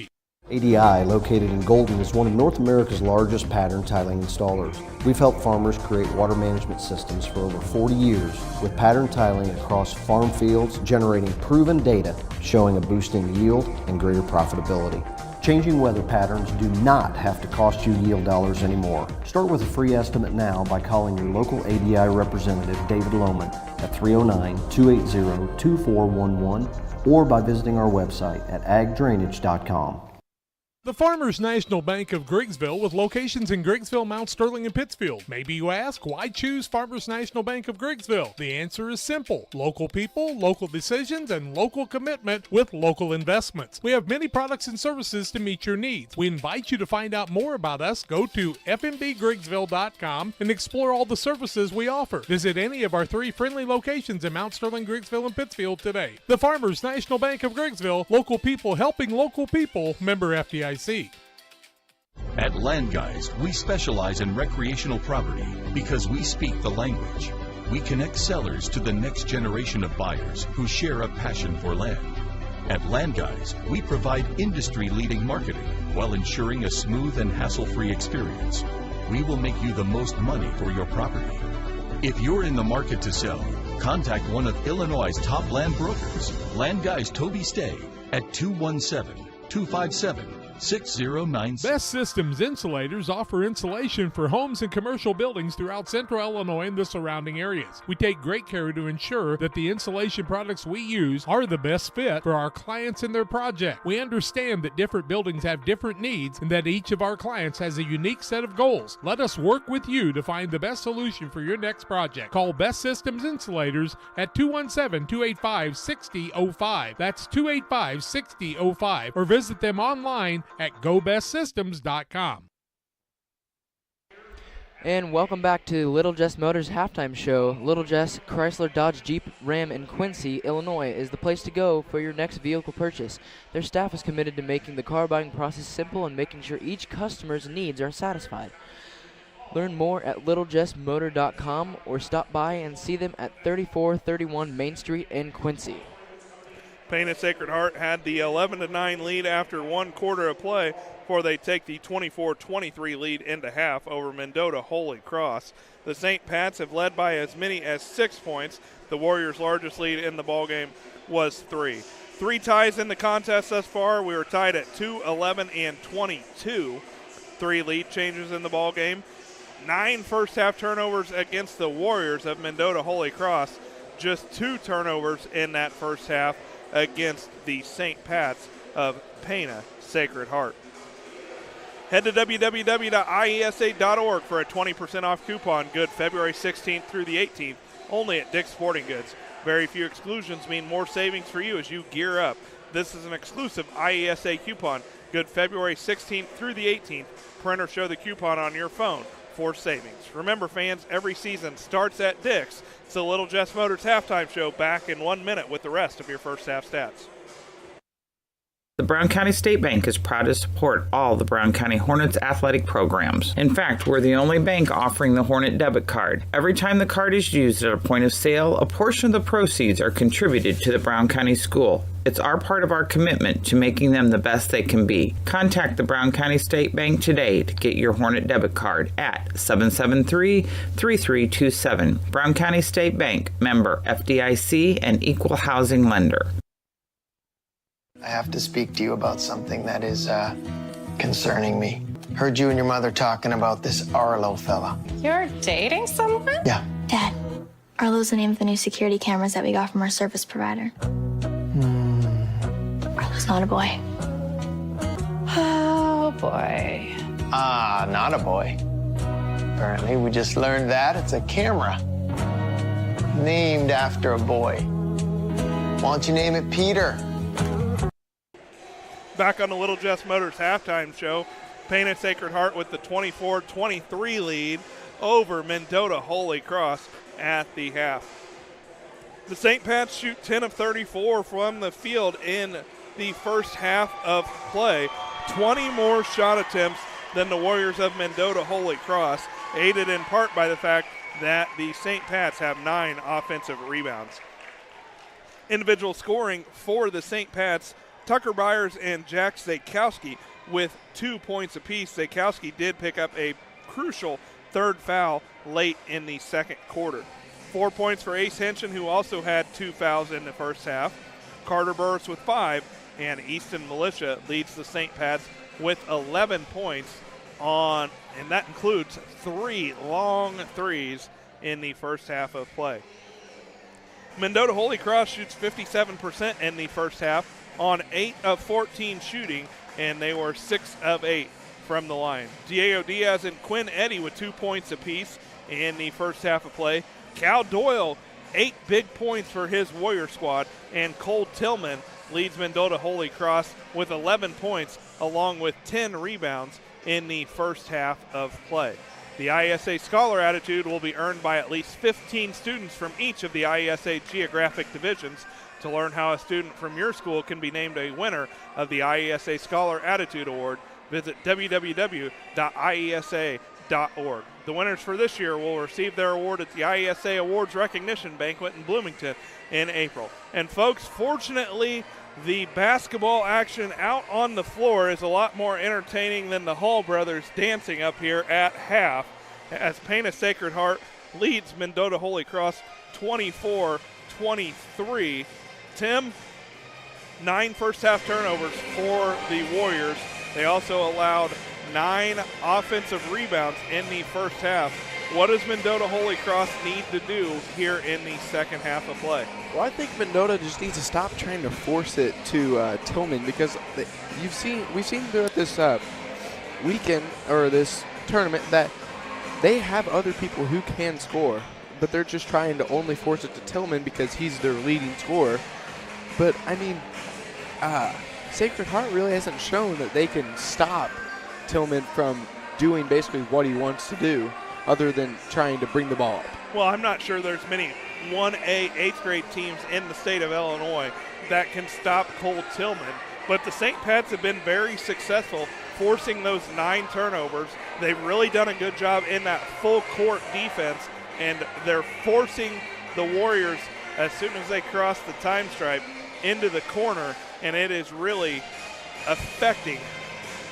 ADI, located in Golden, is one of North America's largest pattern tiling installers. We've helped farmers create water management systems for over 40 years with pattern tiling across farm fields, generating proven data showing a boost in yield and greater profitability. Changing weather patterns do not have to cost you yield dollars anymore. Start with a free estimate now by calling your local ADI representative, David Lohman, at 309-280-2411 or by visiting our website at agdrainage.com. The Farmers National Bank of Griggsville, with locations in Griggsville, Mount Sterling, and Pittsfield. Maybe you ask, why choose Farmers National Bank of Griggsville? The answer is simple. Local people, local decisions, and local commitment with local investments. We have many products and services to meet your needs. We invite you to find out more about us. Go to fmbgriggsville.com and explore all the services we offer. Visit any of our 3 friendly locations in Mount Sterling, Griggsville, and Pittsfield today. The Farmers National Bank of Griggsville, local people helping local people, member FDIC. At Land Guys, we specialize in recreational property because we speak the language. We connect sellers to the next generation of buyers who share a passion for land. At Land Guys, we provide industry-leading marketing while ensuring a smooth and hassle-free experience. We will make you the most money for your property. If you're in the market to sell, contact one of Illinois' top land brokers, Land Guys Toby Stay, at 217-257-6096. Best Systems Insulators offer insulation for homes and commercial buildings throughout central Illinois and the surrounding areas. We take great care to ensure that the insulation products we use are the best fit for our clients and their project. We understand that different buildings have different needs and that each of our clients has a unique set of goals. Let us work with you to find the best solution for your next project. Call Best Systems Insulators at 217-285-6005. That's 285-6005, or visit them online at gobestsystems.com. And welcome back to Little Jess Motors Halftime Show. Little Jess Chrysler Dodge Jeep Ram in Quincy, Illinois is the place to go for your next vehicle purchase. Their staff is committed to making the car buying process simple and making sure each customer's needs are satisfied. Learn more at littlejessmotor.com or stop by and see them at 3431 Main Street in Quincy. Pana Sacred Heart had the 11-9 lead after 1 quarter of play before they take the 24-23 lead into half over Mendota Holy Cross. The St. Pats have led by as many as 6 points. The Warriors' largest lead in the ballgame was 3. 3 ties in the contest thus far. We were tied at 2, 11, and 22. 3 lead changes in the ballgame. 9 first-half turnovers against the Warriors of Mendota Holy Cross. Just 2 turnovers in that first half against the St. Pats of Pana Sacred Heart. Head to www.iesa.org for a 20% off coupon good February 16th through the 18th, only at Dick's Sporting Goods. Very few exclusions mean more savings for you as you gear up. This is an exclusive IESA coupon good February 16th through the 18th. Print or show the coupon on your phone for savings. Remember, fans, every season starts at Dick's. It's the Little Jess Motors Halftime Show, back in 1 minute with the rest of your first half stats. The Brown County State Bank is proud to support all the Brown County Hornets athletic programs. In fact, we're the only bank offering the Hornet debit card. Every time the card is used at a point of sale, a portion of the proceeds are contributed to the Brown County School. It's our part of our commitment to making them the best they can be. Contact the Brown County State Bank today to get your Hornet debit card at 773-3327. Brown County State Bank, member FDIC and equal housing lender. I have to speak to you about something that is concerning me. Heard you and your mother talking about this Arlo fella. You're dating someone? Yeah. Dad, Arlo's the name of the new security cameras that we got from our service provider. Arlo's not a boy. Oh, boy. Ah, not a boy. Apparently, we just learned that it's a camera named after a boy. Why don't you name it Peter? Back on the Little Jess Motors Halftime Show, Pana Sacred Heart with the 24-23 lead over Mendota Holy Cross at the half. The St. Pats shoot 10 of 34 from the field in the first half of play. 20 more shot attempts than the Warriors of Mendota Holy Cross, aided in part by the fact that the St. Pats have 9 offensive rebounds. Individual scoring for the St. Pats, Tucker Byers and Jack Zakowski with 2 points apiece. Zakowski did pick up a crucial third foul late in the second quarter. 4 points for Ace Henshin, who also had 2 fouls in the first half. Carter Burris with 5, And Easton Militia leads the St. Pat's with 11 points and that includes 3 long threes in the first half of play. Mendota Holy Cross shoots 57% in the first half on 8 of 14 shooting, and they were 6 of 8 from the line. Diego Diaz and Quinn Eddy with 2 points apiece in the first half of play. Cal Doyle, 8 big points for his Warrior squad, and Cole Tillman leads Mendota Holy Cross with 11 points along with 10 rebounds in the first half of play. The IESA Scholar Attitude will be earned by at least 15 students from each of the IESA geographic divisions. To learn how a student from your school can be named a winner of the IESA Scholar Attitude Award, visit www.iesa.org. The winners for this year will receive their award at the IESA Awards Recognition Banquet in Bloomington in April. And folks, fortunately, the basketball action out on the floor is a lot more entertaining than the Hall brothers dancing up here at half, as Pana Sacred Heart leads Mendota Holy Cross 24-23. Tim, 9 first half turnovers for the Warriors. They also allowed 9 offensive rebounds in the first half. What does Mendota Holy Cross need to do here in the second half of play? Well, I think Mendota just needs to stop trying to force it to Tillman, because we've seen throughout this weekend or this tournament that they have other people who can score, but they're just trying to only force it to Tillman because he's their leading scorer. But I mean, Sacred Heart really hasn't shown that they can stop Tillman from doing basically what he wants to do, other than trying to bring the ball up. Well, I'm not sure there's many 1A 8th grade teams in the state of Illinois that can stop Cole Tillman, but the St. Pats have been very successful forcing those 9 turnovers. They've really done a good job in that full court defense, and they're forcing the Warriors, as soon as they cross the time stripe, into the corner, and it is really affecting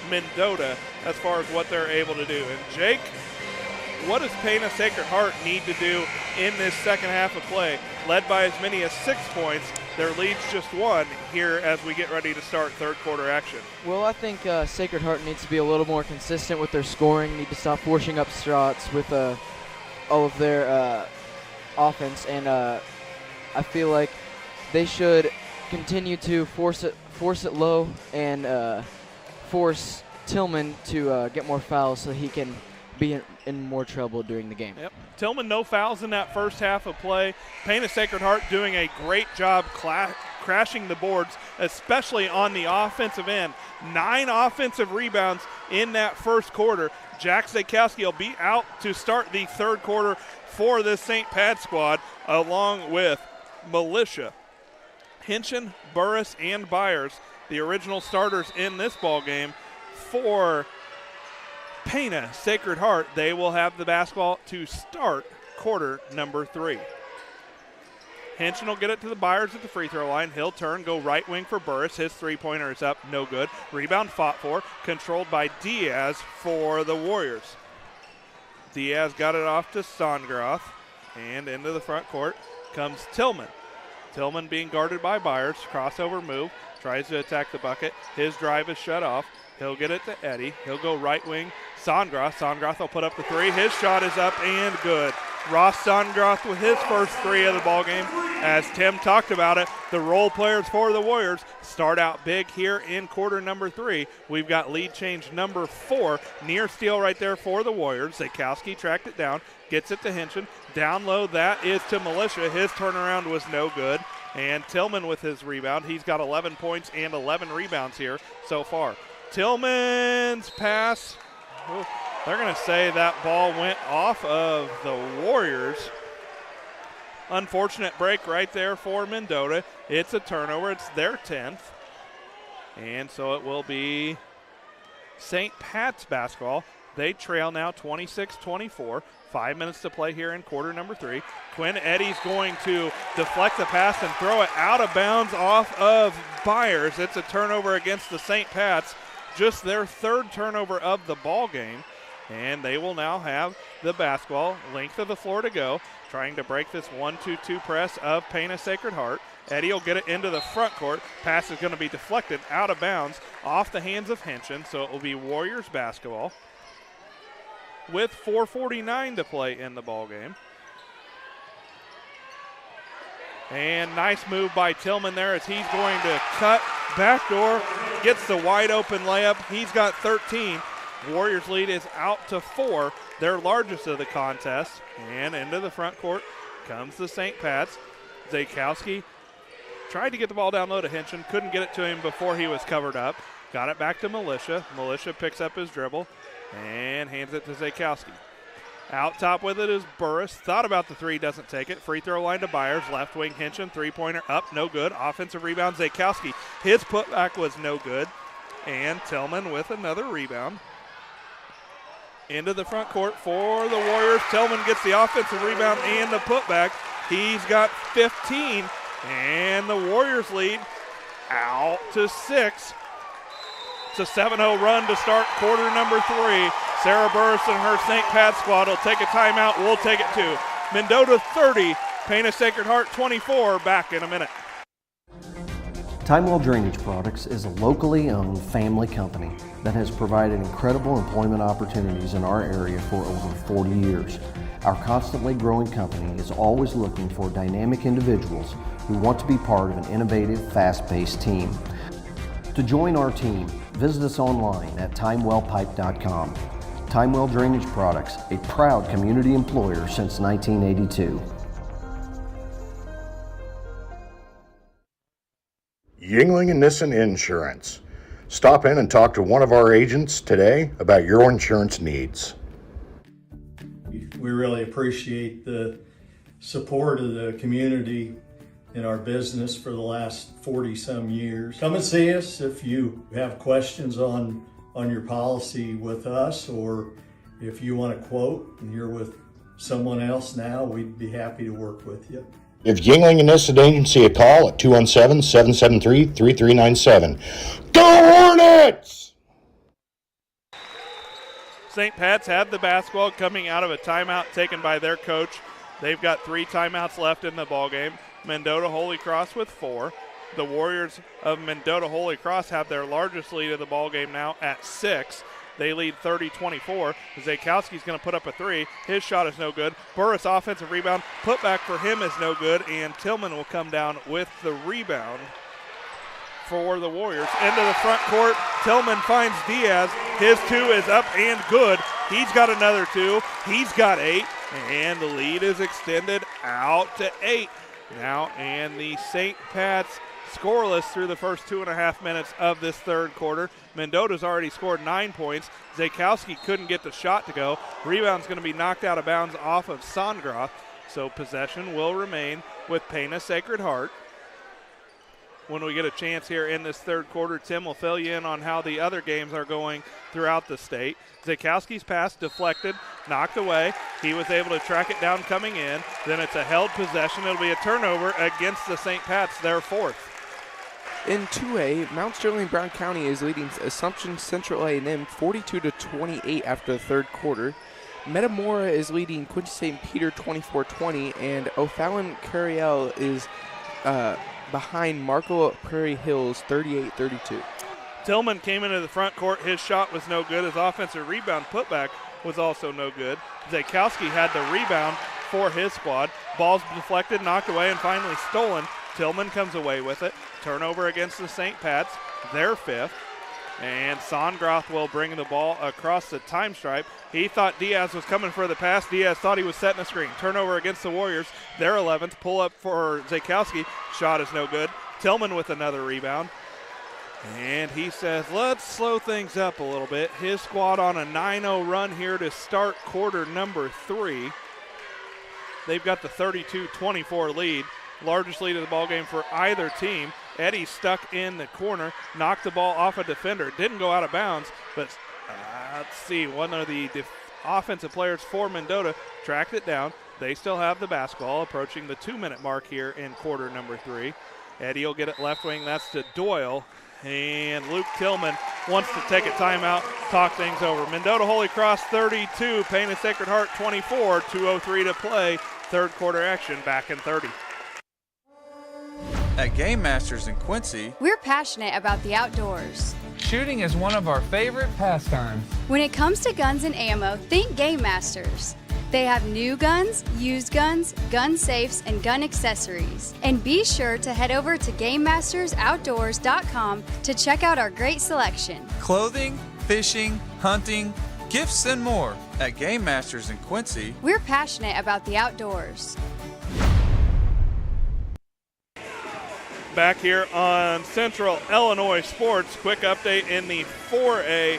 Mendota as far as what they're able to do. And Jake, what does Pana Sacred Heart need to do in this second half of play? Led by as many as 6 points, their lead's just 1 here as we get ready to start third quarter action. Well, I think Sacred Heart needs to be a little more consistent with their scoring, need to stop forcing up shots with all of their offense, and I feel like they should continue to force it low and force Tillman to get more fouls so he can be in more trouble during the game. Yep. Tillman, no fouls in that first half of play. Pana Sacred Heart doing a great job crashing the boards, especially on the offensive end. 9 offensive rebounds in that first quarter. Jack Zakowski will be out to start the third quarter for this St. Pat squad, along with Militia. Hinchin, Burris, and Byers, the original starters in this ball game for Pana Sacred Heart. They will have the basketball to start quarter number 3. Hinchin will get it to the Byers at the free throw line. He'll turn, go right wing for Burris. His three-pointer is up, no good. Rebound fought for, controlled by Diaz for the Warriors. Diaz got it off to Songroth, and into the front court comes Tillman. Tillman being guarded by Byers. Crossover move, tries to attack the bucket. His drive is shut off. He'll get it to Eddy. He'll go right wing. Songroth. Songroth will put up the 3. His shot is up and good. Ross Songroth with his first 3 of the ball game. As Tim talked about it, the role players for the Warriors start out big here in quarter number 3. We've got lead change number 4. Near steal right there for the Warriors. Zakowski tracked it down, gets it to Hinchin. Down low, that is to Militia. His turnaround was no good. And Tillman with his rebound. He's got 11 points and 11 rebounds here so far. Tillman's pass, they're going to say that ball went off of the Warriors. Unfortunate break right there for Mendota. It's a turnover. It's their 10th. And so it will be St. Pat's basketball. They trail now 26-24. 5 minutes to play here in quarter number 3. Quinn Eddy's going to deflect the pass and throw it out of bounds off of Byers. It's a turnover against the St. Pat's. Just their 3rd turnover of the ball game, and they will now have the basketball. Length of the floor to go, trying to break this 1-2-2 press of Pana Sacred Heart. Eddie will get it into the front court. Pass is going to be deflected out of bounds off the hands of Henshin, so it will be Warriors basketball with 4:49 to play in the ball game. And nice move by Tillman there as he's going to cut backdoor, gets the wide open layup. He's got 13. Warriors lead is out to 4, their largest of the contest. And into the front court comes the St. Pat's. Zakowski tried to get the ball down low to Henshin, couldn't get it to him before he was covered up. Got it back to Militia. Militia picks up his dribble and hands it to Zakowski. Out top with it is Burris. Thought about the three, doesn't take it. Free throw line to Byers. Left wing Henshin. Three-pointer up, no good. Offensive rebound, Zakowski. His putback was no good. And Tillman with another rebound. Into the front court for the Warriors. Tillman gets the offensive rebound and the putback. He's got 15. And the Warriors lead out to 6. It's a 7-0 run to start quarter number 3. Sarah Burris and her St. Pat squad will take a timeout. We'll take it too. Mendota 30, Pana Sacred Heart 24. Back in a minute. Timewell Drainage Products is a locally owned family company that has provided incredible employment opportunities in our area for over 40 years. Our constantly growing company is always looking for dynamic individuals who want to be part of an innovative, fast-paced team. To join our team, visit us online at timewellpipe.com. Timewell Drainage Products, a proud community employer since 1982. Yingling and Nissen Insurance. Stop in and talk to one of our agents today about your insurance needs. We really appreciate the support of the community in our business for the last 40-some years. Come and see us if you have questions on your policy with us, or if you want a quote and you're with someone else now, we'd be happy to work with you. Give Yingling and Nissen Agency a call at 217-773-3397. Go Hornets! St. Pat's had the basketball coming out of a timeout taken by their coach. They've got 3 timeouts left in the ballgame. Mendota Holy Cross with 4. The Warriors of Mendota Holy Cross have their largest lead of the ballgame now at 6. They lead 30-24. Zakowski's going to put up a 3. His shot is no good. Burris offensive rebound. Putback for him is no good, and Tillman will come down with the rebound for the Warriors. Into the front court, Tillman finds Diaz. His 2 is up and good. He's got another 2. He's got 8, and the lead is extended out to 8 now, and the St. Pat's scoreless through the first 2.5 minutes of this third quarter. Mendota's already scored 9 points. Zakowski couldn't get the shot to go. Rebound's going to be knocked out of bounds off of Sondgroth, so possession will remain with Pana Sacred Heart. When we get a chance here in this third quarter, Tim will fill you in on how the other games are going throughout the state. Zakowski's pass deflected, knocked away. He was able to track it down coming in. Then it's a held possession. It'll be a turnover against the St. Pat's, their 4th. In 2A, Mount Sterling Brown County is leading Assumption Central A&M 42-28 after the third quarter. Metamora is leading Quincy St. Peter 24-20, and O'Fallon Curiel is behind Marco Prairie Hills 38-32. Tillman came into the front court. His shot was no good. His offensive rebound putback was also no good. Zakowski had the rebound for his squad. Ball's deflected, knocked away, and finally stolen. Tillman comes away with it. Turnover against the St. Pat's, their 5th. And Sondgroth will bring the ball across the time stripe. He thought Diaz was coming for the pass. Diaz thought he was setting a screen. Turnover against the Warriors, their 11th. Pull up for Zakowski. Shot is no good. Tillman with another rebound. And he says, let's slow things up a little bit. His squad on a 9-0 run here to start quarter number 3. They've got the 32-24 lead. Largest lead of the ballgame for either team. Eddie stuck in the corner, knocked the ball off a defender. Didn't go out of bounds, but let's see, one of the offensive players for Mendota tracked it down. They still have the basketball, approaching the 2-minute mark here in quarter number 3. Eddie will get it left wing. That's to Doyle. And Luke Tillman wants to take a timeout, talk things over. Mendota Holy Cross 32, Pana Sacred Heart 24, 2:03 to play. Third quarter action back in 30. At Game Masters in Quincy, we're passionate about the outdoors. Shooting is one of our favorite pastimes. When it comes to guns and ammo, think Game Masters. They have new guns, used guns, gun safes, and gun accessories. And be sure to head over to GameMastersOutdoors.com to check out our great selection. clothing, fishing, hunting, gifts, and more. At Game Masters in Quincy, we're passionate about the outdoors. Back here on Central Illinois Sports, quick update in the 4A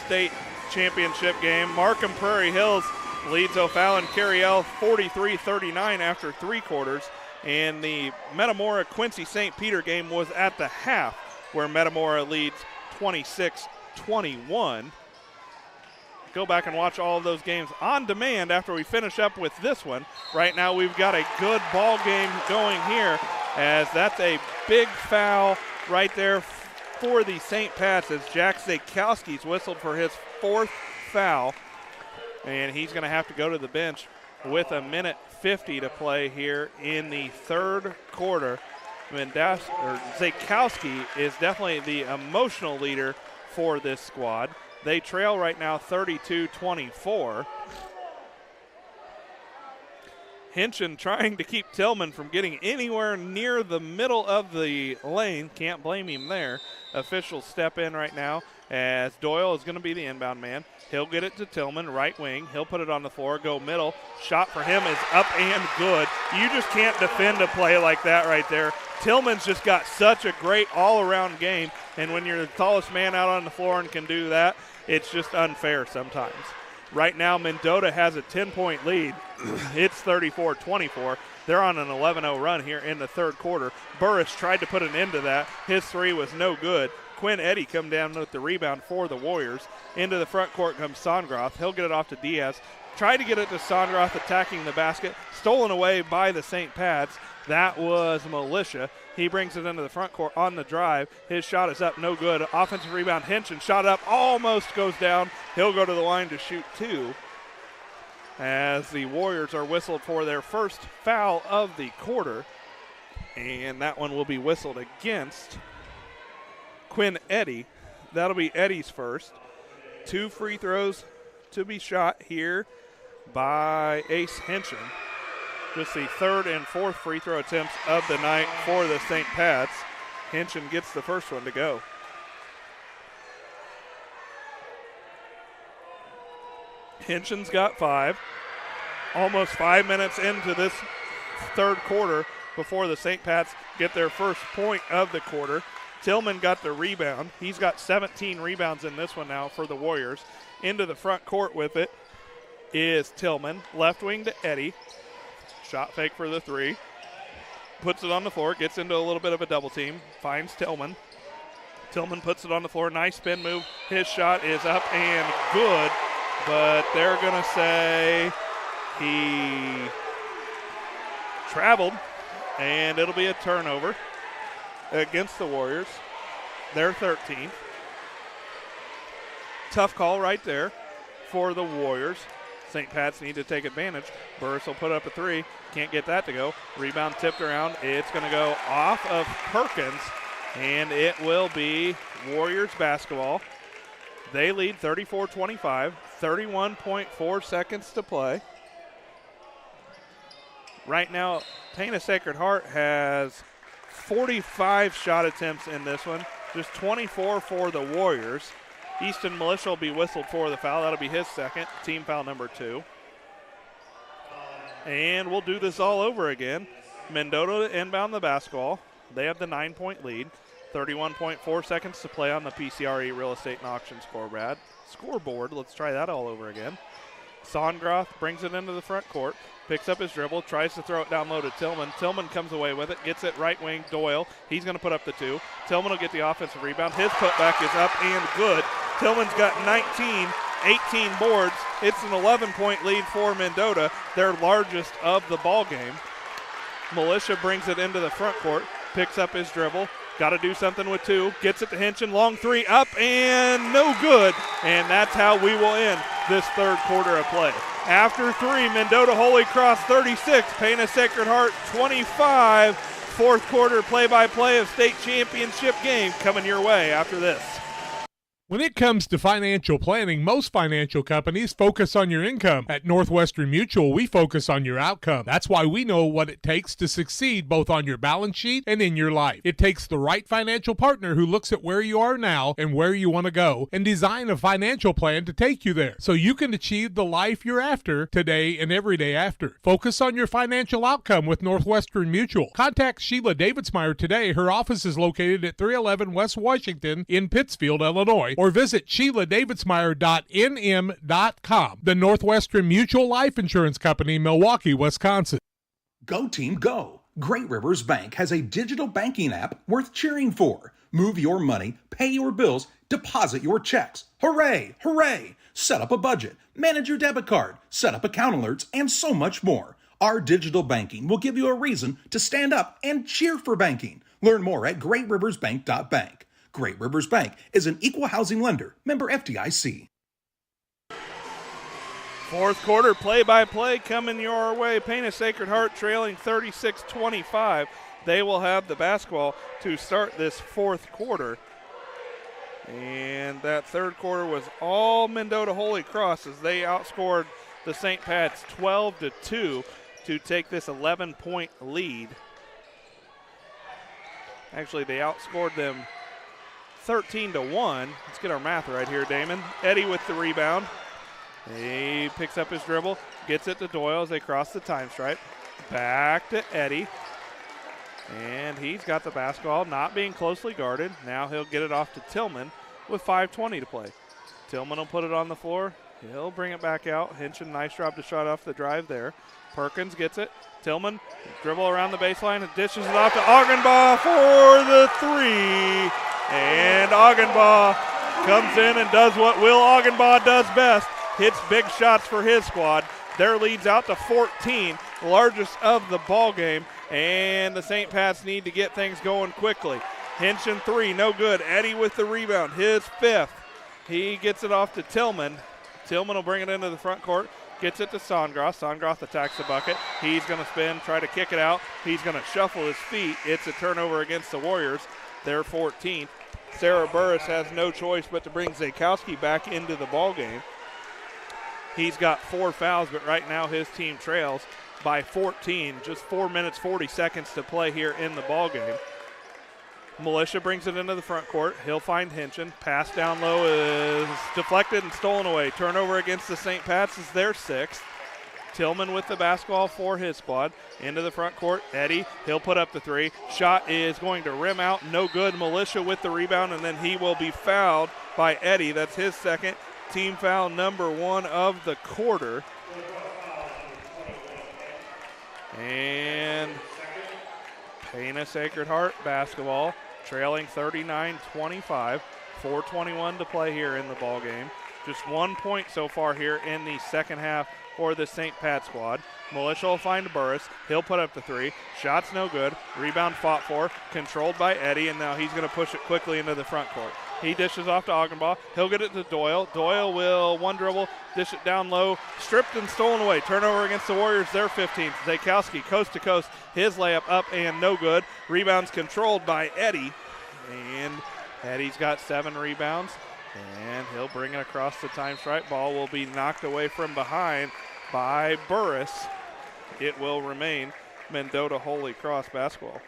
state championship game. Markham Prairie Hills leads O'Fallon Carriel 43-39 after 3 quarters. And the Metamora Quincy St. Peter game was at the half, where Metamora leads 26-21. Go back and watch all of those games on demand after we finish up with this one. Right now we've got a good ball game going here, as that's a big foul right there for the St. Pat's, as Jack Zakowski's whistled for his 4th foul. And he's going to have to go to the bench with 1:50 to play here in the 3rd quarter. Zakowski is definitely the emotional leader for this squad. They trail right now 32-24. Hinchin trying to keep Tillman from getting anywhere near the middle of the lane. Can't blame him there. Officials step in right now, as Doyle is going to be the inbound man. He'll get it to Tillman, right wing. He'll put it on the floor, go middle. Shot for him is up and good. You just can't defend a play like that right there. Tillman's just got such a great all-around game, and when you're the tallest man out on the floor and can do that, it's just unfair sometimes. Right now, Mendota has a 10-point lead. It's 34-24. They're on an 11-0 run here in the 3rd quarter. Burris tried to put an end to that. His 3 was no good. Quinn Eddy come down with the rebound for the Warriors. Into the front court comes Songroth. He'll get it off to Diaz. Tried to get it to Songroth attacking the basket. Stolen away by the St. Pat's. That was Militia. He brings it into the front court on the drive. His shot is up, no good. Offensive rebound, Hinchin shot up, almost goes down. He'll go to the line to shoot 2, as the Warriors are whistled for their 1st foul of the quarter. And that one will be whistled against Quinn Eddy. That'll be Eddy's 1st. 2 free throws to be shot here by Ace Hinchin. Just the 3rd and 4th free throw attempts of the night for the St. Pat's. Hinchin gets the 1st one to go. Hinchin's got 5. Almost 5 minutes into this 3rd quarter before the St. Pat's get their 1st point of the quarter. Tillman got the rebound. He's got 17 rebounds in this one now for the Warriors. Into the front court with it is Tillman. Left wing to Eddy. Shot fake for the 3. Puts it on the floor. Gets into a little bit of a double team. Finds Tillman. Tillman puts it on the floor. Nice spin move. His shot is up and good. But they're going to say he traveled. And it'll be a turnover against the Warriors. They're 13th. Tough call right there for the Warriors. St. Pat's need to take advantage. Burris will put up a 3. Can't get that to go. Rebound tipped around. It's going to go off of Perkins, and it will be Warriors basketball. They lead 34-25. 31.4 seconds to play. Right now, Pana Sacred Heart has 45 shot attempts in this one. Just 24 for the Warriors. Easton Militia will be whistled for the foul. That'll be his 2nd, team foul number 2. And we'll do this all over again. Mendota to inbound the basketball. They have the 9-point lead. 31.4 seconds to play on the PCRE Real Estate and Auction scoreboard. Let's try that all over again. Songroth brings it into the front court. Picks up his dribble, tries to throw it down low to Tillman. Tillman comes away with it, gets it right wing, Doyle. He's going to put up the 2. Tillman will get the offensive rebound. His putback is up and good. Tillman's got 19, 18 boards. It's an 11-point lead for Mendota, their largest of the ball game. Militia brings it into the front court, picks up his dribble. Got to do something with 2. Gets it to Hinchin. Long 3 up and no good. And that's how we will end this 3rd quarter of play. After 3, Mendota Holy Cross 36, Pana Sacred Heart 25. fourth quarter play-by-play of state championship game coming your way after this. When it comes to financial planning, most financial companies focus on your income. At Northwestern Mutual, we focus on your outcome. That's why we know what it takes to succeed both on your balance sheet and in your life. It takes the right financial partner who looks at where you are now and where you want to go and design a financial plan to take you there so you can achieve the life you're after today and every day after. Focus on your financial outcome with Northwestern Mutual. Contact Sheila Davidsmeyer today. Her office is located at 311 West Washington in Pittsfield, Illinois, or visit SheilaDavidsmeyer.nm.com. The Northwestern Mutual Life Insurance Company, Milwaukee, Wisconsin. Go team, go! Great Rivers Bank has a digital banking app worth cheering for. Move your money, pay your bills, deposit your checks. Hooray! Hooray! Set up a budget, manage your debit card, set up account alerts, and so much more. Our digital banking will give you a reason to stand up and cheer for banking. Learn more at greatriversbank.bank. Great Rivers Bank is an equal housing lender, member FDIC. Fourth quarter play-by-play coming your way. Pana Sacred Heart trailing 36-25. They will have the basketball to start this fourth quarter. And that third quarter was all Mendota Holy Cross as they outscored the St. Pat's 12-2 to take this 11-point lead. Actually, they outscored them 13-1. Let's get our math right here, Damon. Eddie with the rebound. He picks up his dribble, gets it to Doyle as they cross the time stripe. Back to Eddie. And he's got the basketball, not being closely guarded. Now he'll get it off to Tillman with 5:20 to play. Tillman will put it on the floor. He'll bring it back out. Hinchin, nice drop to shot off the drive there. Perkins gets it. Tillman, dribble around the baseline and dishes it off to Augenbaugh for the three. And Augenbaugh comes in and does what Will Augenbaugh does best, hits big shots for his squad. Their lead's out to 14, the largest of the ball game, and the St. Pat's need to get things going quickly. Hinchin three, no good. Eddie with the rebound, his fifth. He gets it off to Tillman. Tillman will bring it into the front court, gets it to Songroth. Songroth attacks the bucket. He's going to spin, try to kick it out. He's going to shuffle his feet. It's a turnover against the Warriors. They're 14th. Sarah Burris has no choice but to bring Zakowski back into the ball game. He's got 4 fouls, but right now his team trails by 14. Just 4 minutes, 40 seconds to play here in the ball game. Militia brings it into the front court. He'll find Hinchin. Pass down low is deflected and stolen away. Turnover against the St. Pat's is their 6th. Tillman with the basketball for his squad. Into the front court, Eddie, he'll put up the three. Shot is going to rim out, no good. Militia with the rebound, and then he will be fouled by Eddie. That's his second. Team foul number 1 of the quarter. And Pana Sacred Heart basketball, trailing 39-25. 4:21 to play here in the ball game. Just 1 point so far here in the second half for the St. Pat squad. Militia will find Burris. He'll put up the three. Shot's no good. Rebound fought for. Controlled by Eddie, and now he's going to push it quickly into the front court. He dishes off to Augenbaugh. He'll get it to Doyle. Doyle will one dribble, dish it down low. Stripped and stolen away. Turnover against the Warriors. They're 15th. Zakowski coast to coast. His layup up and no good. Rebounds controlled by Eddie. And Eddie's got 7 rebounds. And he'll bring it across the time stripe. Ball will be knocked away from behind by Burris. It will remain Mendota Holy Cross basketball.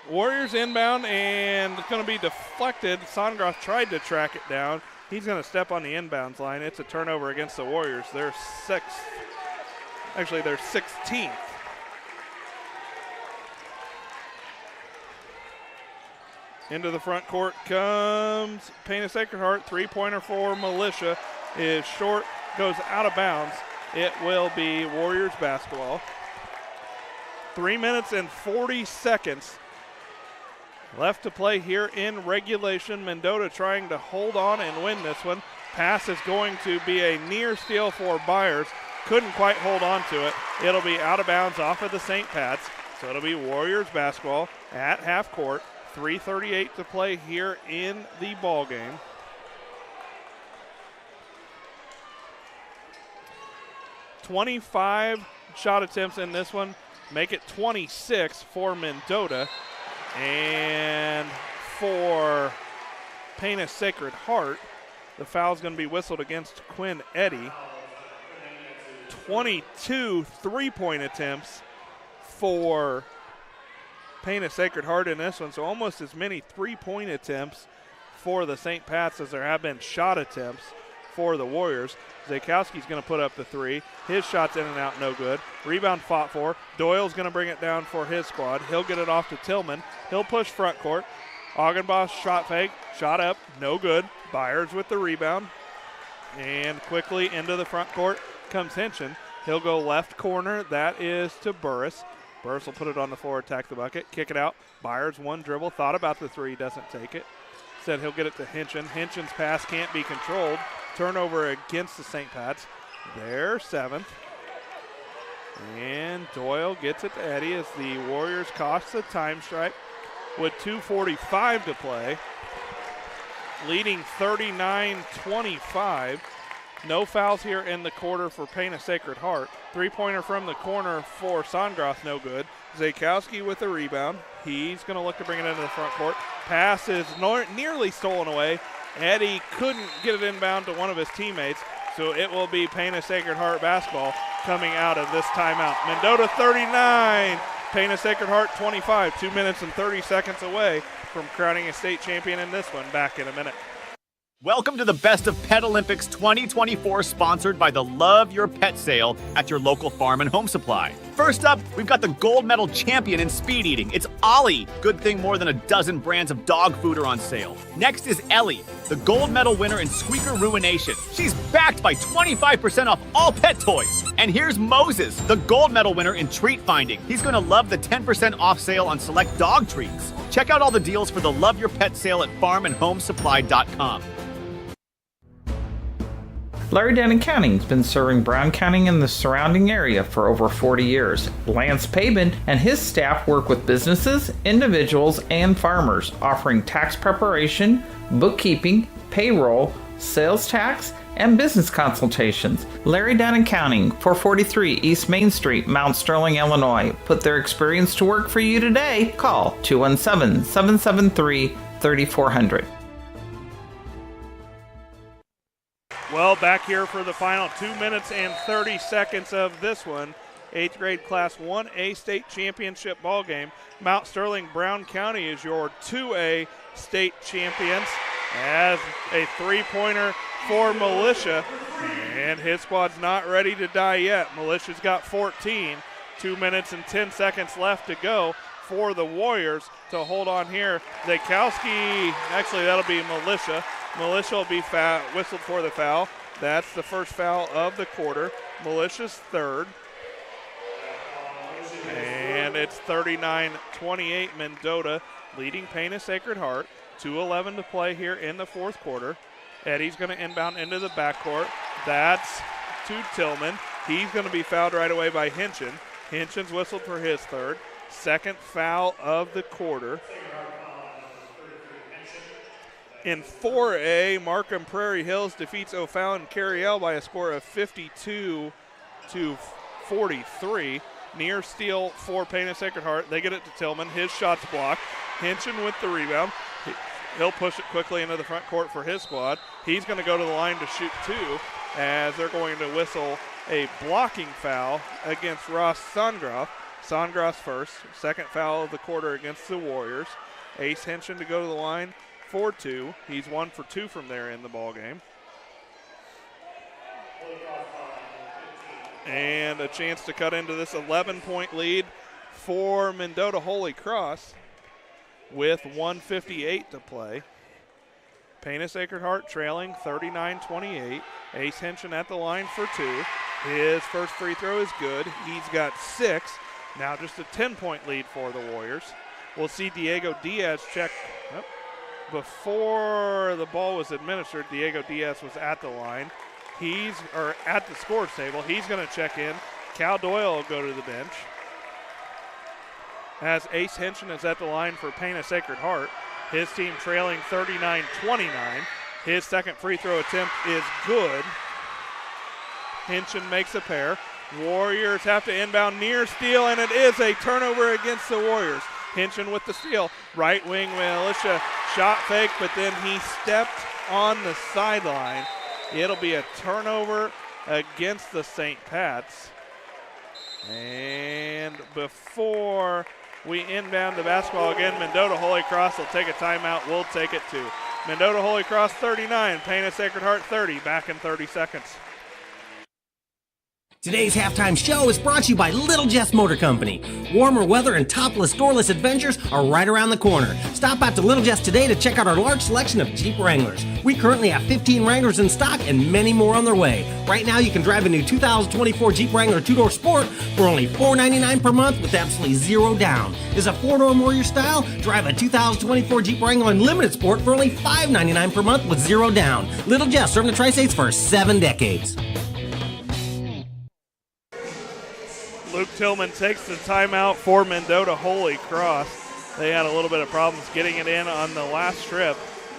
Warriors inbound, and it's going to be deflected. Songroth tried to track it down. He's going to step on the inbounds line. It's a turnover against the Warriors. They're 6th. Actually, they're 16th. Into the front court comes Pana Sacred Heart. Three-pointer for Militia is short, goes out of bounds. It will be Warriors basketball. 3 minutes and 40 seconds left to play here in regulation. Mendota trying to hold on and win this one. Pass is going to be a near steal for Byers. Couldn't quite hold on to it. It'll be out of bounds off of the St. Pat's. So it'll be Warriors basketball at half court. 3:38 to play here in the ball game. 25 shot attempts in this one, make it 26 for Mendota. And for Pana Sacred Heart, the foul's going to be whistled against Quinn Eddy. 22 three-point attempts for Pana Sacred Heart in this one, so almost as many three-point attempts for the St. Pat's as there have been shot attempts for the Warriors. Zakowski's going to put up the three. His shot's in and out, no good. Rebound fought for. Doyle's going to bring it down for his squad. He'll get it off to Tillman. He'll push front court. Augenboss shot fake, shot up, no good. Byers with the rebound. And quickly into the front court comes Hinchin. He'll go left corner. That is to Burris. Burris will put it on the floor, attack the bucket, kick it out. Byers one dribble, thought about the three, doesn't take it. Said he'll get it to Hinchin. Hinchin's pass can't be controlled. Turnover against the St. Pat's. Their 7th. And Doyle gets it to Eddy as the Warriors cost the time strike with 2:45 to play. Leading 39-25. No fouls here in the quarter for Pana Sacred Heart. Three-pointer from the corner for Sandgroth, no good. Zakowski with the rebound. He's going to look to bring it into the front court. Pass is nearly stolen away. Eddy couldn't get it inbound to one of his teammates, so it will be Pana Sacred Heart basketball coming out of this timeout. Mendota 39, Pana Sacred Heart 25. 2 minutes and 30 seconds away from crowning a state champion in this one. Back in a minute. Welcome to the Best of Pet Olympics 2024, sponsored by the Love Your Pet sale at your local farm and home supply. First up, we've got the gold medal champion in speed eating. It's Ollie. Good thing more than a dozen brands of dog food are on sale. Next is Ellie, the gold medal winner in squeaker ruination. She's backed by 25% off all pet toys. And here's Moses, the gold medal winner in treat finding. He's going to love the 10% off sale on select dog treats. Check out all the deals for the Love Your Pet sale at farmandhomesupply.com. Larry Denton Accounting has been serving Brown County and the surrounding area for over 40 years. Lance Pabin and his staff work with businesses, individuals, and farmers, offering tax preparation, bookkeeping, payroll, sales tax, and business consultations. Larry Denton Accounting, 443 East Main Street, Mount Sterling, Illinois. Put their experience to work for you today. Call 217-773-3400. Well, back here for the final 2 minutes and 30 seconds of this one. 8th grade Class 1A state championship ball game. Mount Sterling Brown County is your 2A state champions as a three-pointer for Militia. And his squad's not ready to die yet. Militia's got 14. 2 minutes and 10 seconds left to go for the Warriors to hold on here. Zakowski, actually that'll be Militia. Militia will be whistled for the foul. That's the first foul of the quarter. Militia's third. And it's 39-28 Mendota leading Pana Sacred Heart. 2:11 to play here in the fourth quarter. Eddy's going to inbound into the backcourt. That's to Tillman. He's going to be fouled right away by Hinchin. Hinchin's whistled for his third. Second foul of the quarter. In 4A, Markham Prairie Hills defeats O'Fallon Carriel by a score of 52-43. Near steal for Pana Sacred Heart. They get it to Tillman. His shot's blocked. Hinchin with the rebound. He'll push it quickly into the front court for his squad. He's going to go to the line to shoot two as they're going to whistle a blocking foul against Ross Sandgroth. Sandgroth's first. Second foul of the quarter against the Warriors. Ace Hinchin to go to the line for two. He's 1 for 2 from there in the ball game. And a chance to cut into this 11-point lead for Mendota Holy Cross with 1:58 to play. Pana Sacred Heart trailing 39-28. Ace Hinchin at the line for two. His first free throw is good. He's got 6. Now just a 10-point lead for the Warriors. We'll see Diego Diaz check. Before the ball was administered, Diego Diaz was at the line. At the scores table. He's going to check in. Cal Doyle will go to the bench. As Ace Hinchin is at the line for Pana Sacred Heart. His team trailing 39-29. His second free throw attempt is good. Hinchin makes a pair. Warriors have to inbound near steal, and it is a turnover against the Warriors. Hinchin with the steal. Right wing Militia shot fake, but then he stepped on the sideline. It'll be a turnover against the St. Pat's. And before we inbound the basketball again, Mendota Holy Cross will take a timeout. We'll take it too. Mendota Holy Cross 39, Pana Sacred Heart 30. Back in 30 seconds. Today's halftime show is brought to you by Little Jess Motor Company. Warmer weather and topless, doorless adventures are right around the corner. Stop out to Little Jess today to check out our large selection of Jeep Wranglers. We currently have 15 Wranglers in stock and many more on their way. Right now, you can drive a new 2024 Jeep Wrangler 2-door Sport for only $499 per month with absolutely zero down. Is a 4-door more your style? Drive a 2024 Jeep Wrangler Unlimited Sport for only $599 per month with zero down. Little Jess, serving the Tri-States for 7 decades. Luke Tillman takes the timeout for Mendota Holy Cross. They had a little bit of problems getting it in on the last trip.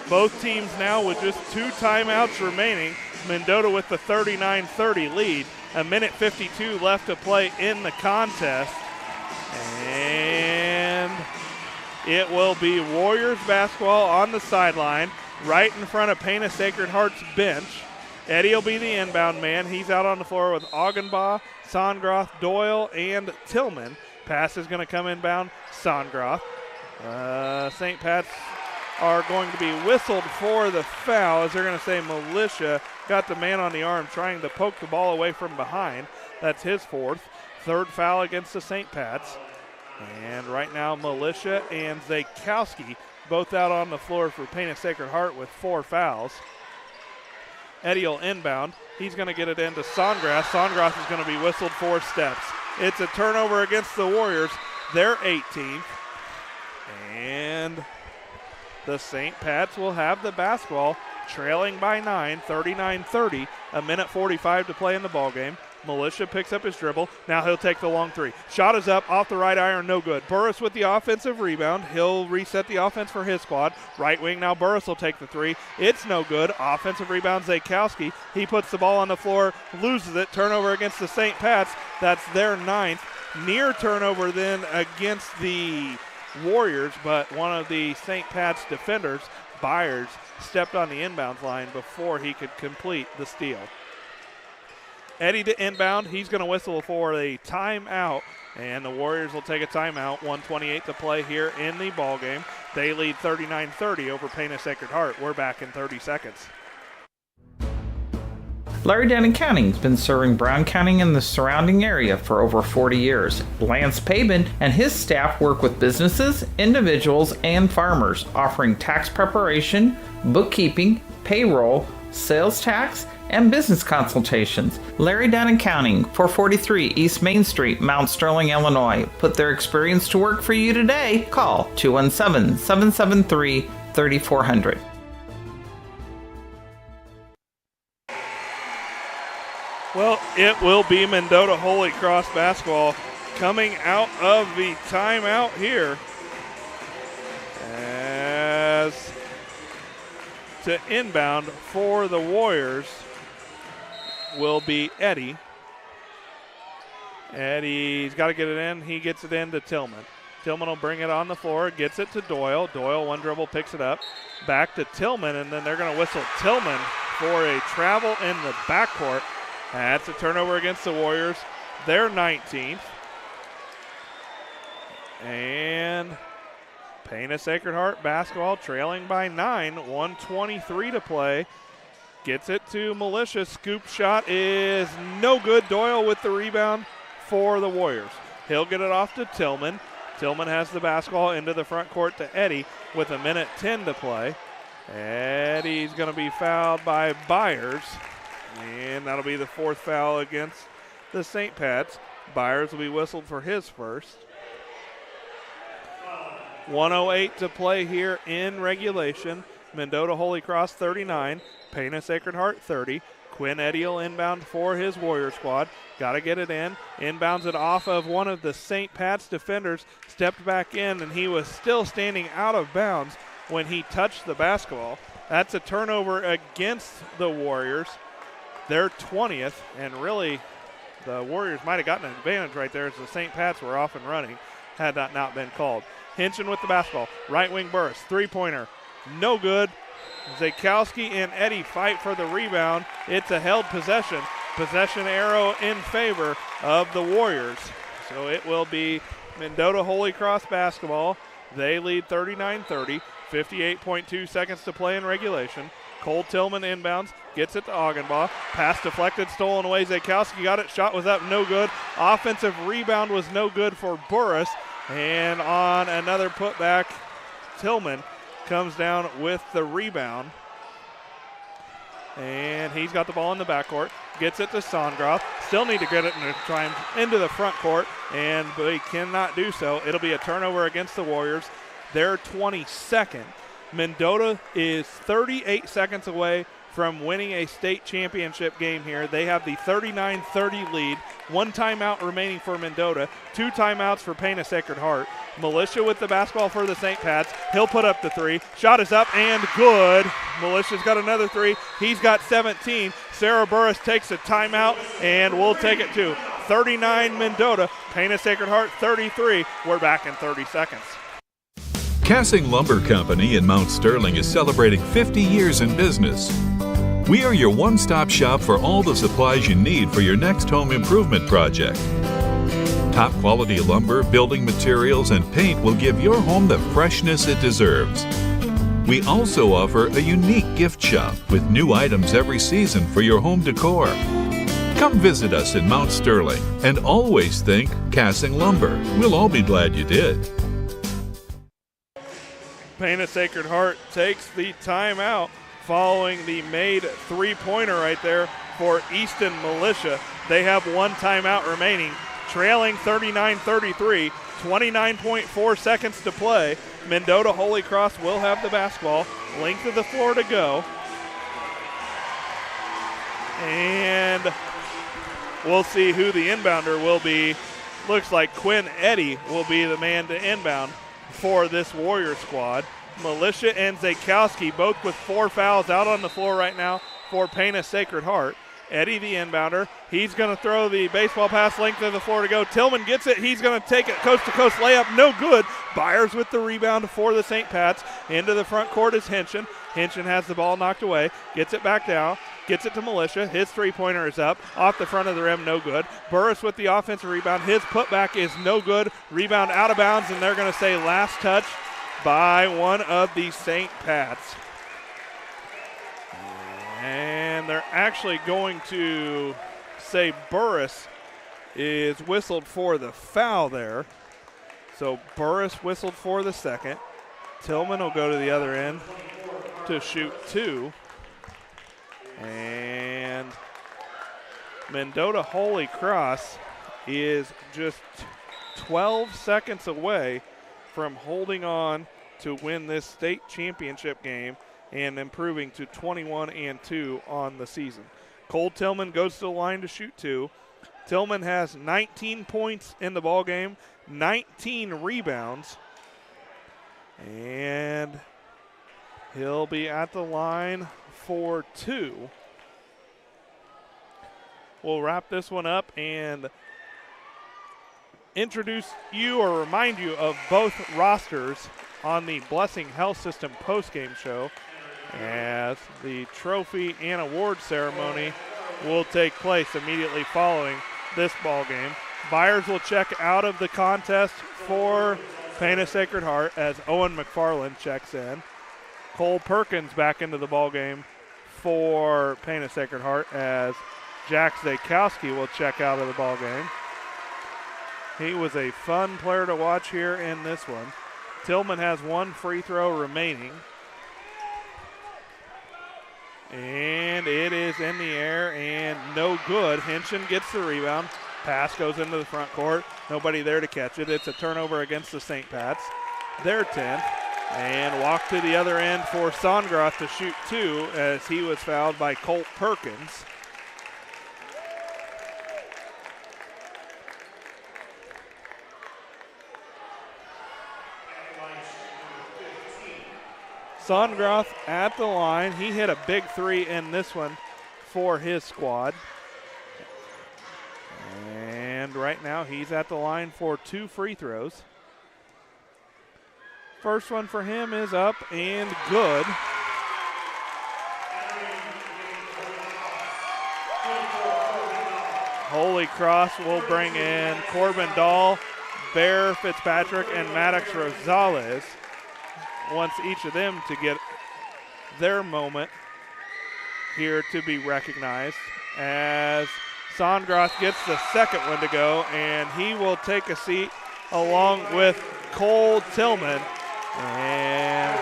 Both teams now with just 2 timeouts remaining. Mendota with the 39-30 lead. A minute 52 left to play in the contest. And it will be Warriors basketball on the sideline right in front of Pana Sacred Heart's bench. Eddie will be the inbound man. He's out on the floor with Augenbaugh, Songroth, Doyle, and Tillman. Pass is going to come inbound, Songroth. St. Pat's are going to be whistled for the foul, as they're going to say Militia got the man on the arm trying to poke the ball away from behind. That's his 4th. 3rd foul against the St. Pat's. And right now Militia and Zakowski both out on the floor for Pana Sacred Heart with 4 fouls. Eddie will inbound. He's going to get it into Songroth. Songroth is going to be whistled 4 steps. It's a turnover against the Warriors. They're 18th. And the St. Pat's will have the basketball, trailing by 9, 39-30. A minute 45 to play in the ballgame. Militia picks up his dribble. Now he'll take the long 3. Shot is up off the right iron, no good. Burris with the offensive rebound. He'll reset the offense for his squad. Right wing now Burris will take the 3. It's no good. Offensive rebound Zakowski. He puts the ball on the floor, loses it. Turnover against the St. Pat's. That's their 9th. Near turnover then against the Warriors, but one of the St. Pat's defenders, Byers, stepped on the inbounds line before he could complete the steal. Eddie to inbound. He's going to whistle for a timeout, and the Warriors will take a timeout. 1:28 to play here in the ballgame. They lead 39-30 over Pana Sacred Heart. We're back in 30 seconds. Larry Denton Accounting has been serving Brown County and the surrounding area for over 40 years. Lance Pabin and his staff work with businesses, individuals, and farmers, offering tax preparation, bookkeeping, payroll, sales tax, and business consultations. Larry Denton Accounting, 443 East Main Street, Mount Sterling, Illinois. Put their experience to work for you today. Call 217-773-3400. Well, it will be Mendota Holy Cross basketball coming out of the timeout here. As to inbound for the Warriors will be Eddie. Eddie's got to get it in. He gets it in to Tillman. Tillman will bring it on the floor, gets it to Doyle. Doyle, one dribble, picks it up. Back to Tillman, and then they're going to whistle Tillman for a travel in the backcourt. That's a turnover against the Warriors. They're 19th. And Pana Sacred Heart basketball trailing by 9, 1:23 to play. Gets it to Militia. Scoop shot is no good. Doyle with the rebound for the Warriors. He'll get it off to Tillman. Tillman has the basketball into the front court to Eddie with a minute 10 to play. Eddie's going to be fouled by Byers, and that'll be the 4th foul against the St. Pat's. Byers will be whistled for his first. 1:08 to play here in regulation. Mendota Holy Cross 39, Pana Sacred Heart 30. Quinn Eddy will inbound for his Warrior squad. Got to get it in. Inbounds it off of one of the St. Pat's defenders. Stepped back in, and he was still standing out of bounds when he touched the basketball. That's a turnover against the Warriors. They're 20th, and really The Warriors might have gotten an advantage right there as the St. Pat's were off and running had that not been called. Hinchin with the basketball. Right wing burst. Three-pointer. No good. Zakowski and Eddy fight for the rebound. It's a held possession. Possession arrow in favor of the Warriors. So it will be Mendota Holy Cross basketball. They lead 39-30. 58.2 seconds to play in regulation. Cole Tillman inbounds, gets it to Augenbaugh. Pass deflected, stolen away. Zakowski got it. Shot was up, no good. Offensive rebound was no good for Burris. And on another putback, Tillman comes down with the rebound. And he's got the ball in the backcourt. Gets it to Songroth. Still need to get it and try into the front court, and they cannot do so. It'll be a turnover against the Warriors. They're 22nd. Mendota is 38 seconds away from winning a state championship game here. They have the 39-30 lead. 1 timeout remaining for Mendota. 2 timeouts for Pana Sacred Heart. Militia with the basketball for the St. Pat's. He'll put up the 3. Shot is up and good. Militia's got another 3. He's got 17. Sarah Burris takes a timeout, and we'll take it to 39 Mendota. Pana Sacred Heart 33. We're back in 30 seconds. Cassing Lumber Company in Mount Sterling is celebrating 50 years in business. We are your one-stop shop for all the supplies you need for your next home improvement project. Top quality lumber, building materials, and paint will give your home the freshness it deserves. We also offer a unique gift shop with new items every season for your home decor. Come visit us in Mount Sterling and always think Cassing Lumber. We'll all be glad you did. Pana Sacred Heart takes the timeout following the made three-pointer right there for Easton Militia. They have 1 timeout remaining, trailing 39-33, 29.4 seconds to play. Mendota Holy Cross will have the basketball, length of the floor to go. And we'll see who the inbounder will be. Looks like Quinn Eddy will be the man to inbound for this Warrior squad. Militia and Zakowski both with 4 fouls out on the floor right now for Pana Sacred Heart. Eddy the inbounder. He's going to throw the baseball pass, length of the floor to go. Tillman gets it. He's going to take it coast-to-coast layup. No good. Byers with the rebound for the St. Pat's. Into the front court is Hinchin. Hinchin has the ball knocked away. Gets it back down. Gets it to Militia. His three-pointer is up. Off the front of the rim, no good. Burris with the offensive rebound. His putback is no good. Rebound out of bounds, and they're going to say last touch by one of the St. Pat's. And they're actually going to say Burris is whistled for the foul there. So Burris whistled for the second. Tillman will go to the other end to shoot 2. And Mendota Holy Cross is just 12 seconds away from holding on to win this state championship game and improving to 21-2 on the season. Cole Tillman goes to the line to shoot 2. Tillman has 19 points in the ball game, 19 rebounds, and he'll be at the line for 2. We'll wrap this one up and introduce you or remind you of both rosters on the Blessing Health System postgame show, as the trophy and award ceremony will take place immediately following this ball game. Byers will check out of the contest for Pana Sacred Heart as Owen McFarland checks in. Cole Perkins back into the ball game for Pana Sacred Heart as Jack Zakowski will check out of the ball game. He was a fun player to watch here in this one. Tillman has 1 free throw remaining. And it is in the air and no good. Hinchin gets the rebound. Pass goes into the front court. Nobody there to catch it. It's a turnover against the St. Pat's. Their 10th. And walk to the other end for Songroth to shoot 2 as he was fouled by Colt Perkins. Songroth at the line. He hit a big 3 in this one for his squad. And right now he's at the line for 2 free throws. First one for him is up and good. Holy Cross will bring in Corbin Dahl, Bear Fitzpatrick, and Maddox Rosales. Wants each of them to get their moment here to be recognized as Sondgroth gets the second one to go, and he will take a seat along with Cole Tillman, and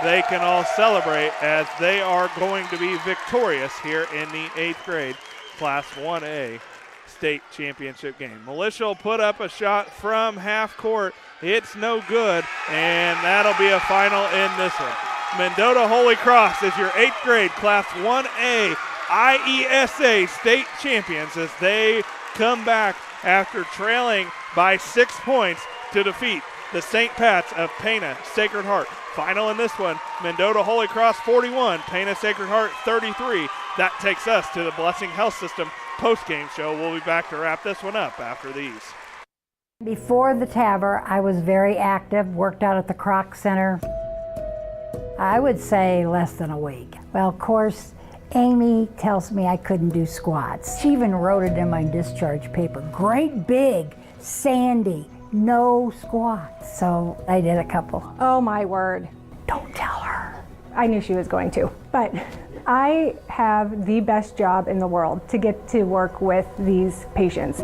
they can all celebrate as they are going to be victorious here in the 8th grade Class 1A state championship game. Militia will put up a shot from half court. It's no good, and that'll be a final in this one. Mendota Holy Cross is your 8th grade Class 1A IESA state champions as they come back after trailing by 6 points to defeat the St. Pat's of Pana Sacred Heart. Final in this one, Mendota Holy Cross 41, Pana Sacred Heart 33. That takes us to the Blessing Health System post-game show. We'll be back to wrap this one up after these. Before the TAVR, I was very active, worked out at the Kroc Center. I would say less than a week. Well, of course, Amy tells me I couldn't do squats. She even wrote it in my discharge paper. Great big, Sandy, no squats. So I did a couple. Oh my word. Don't tell her. I knew she was going to, but I have the best job in the world to get to work with these patients.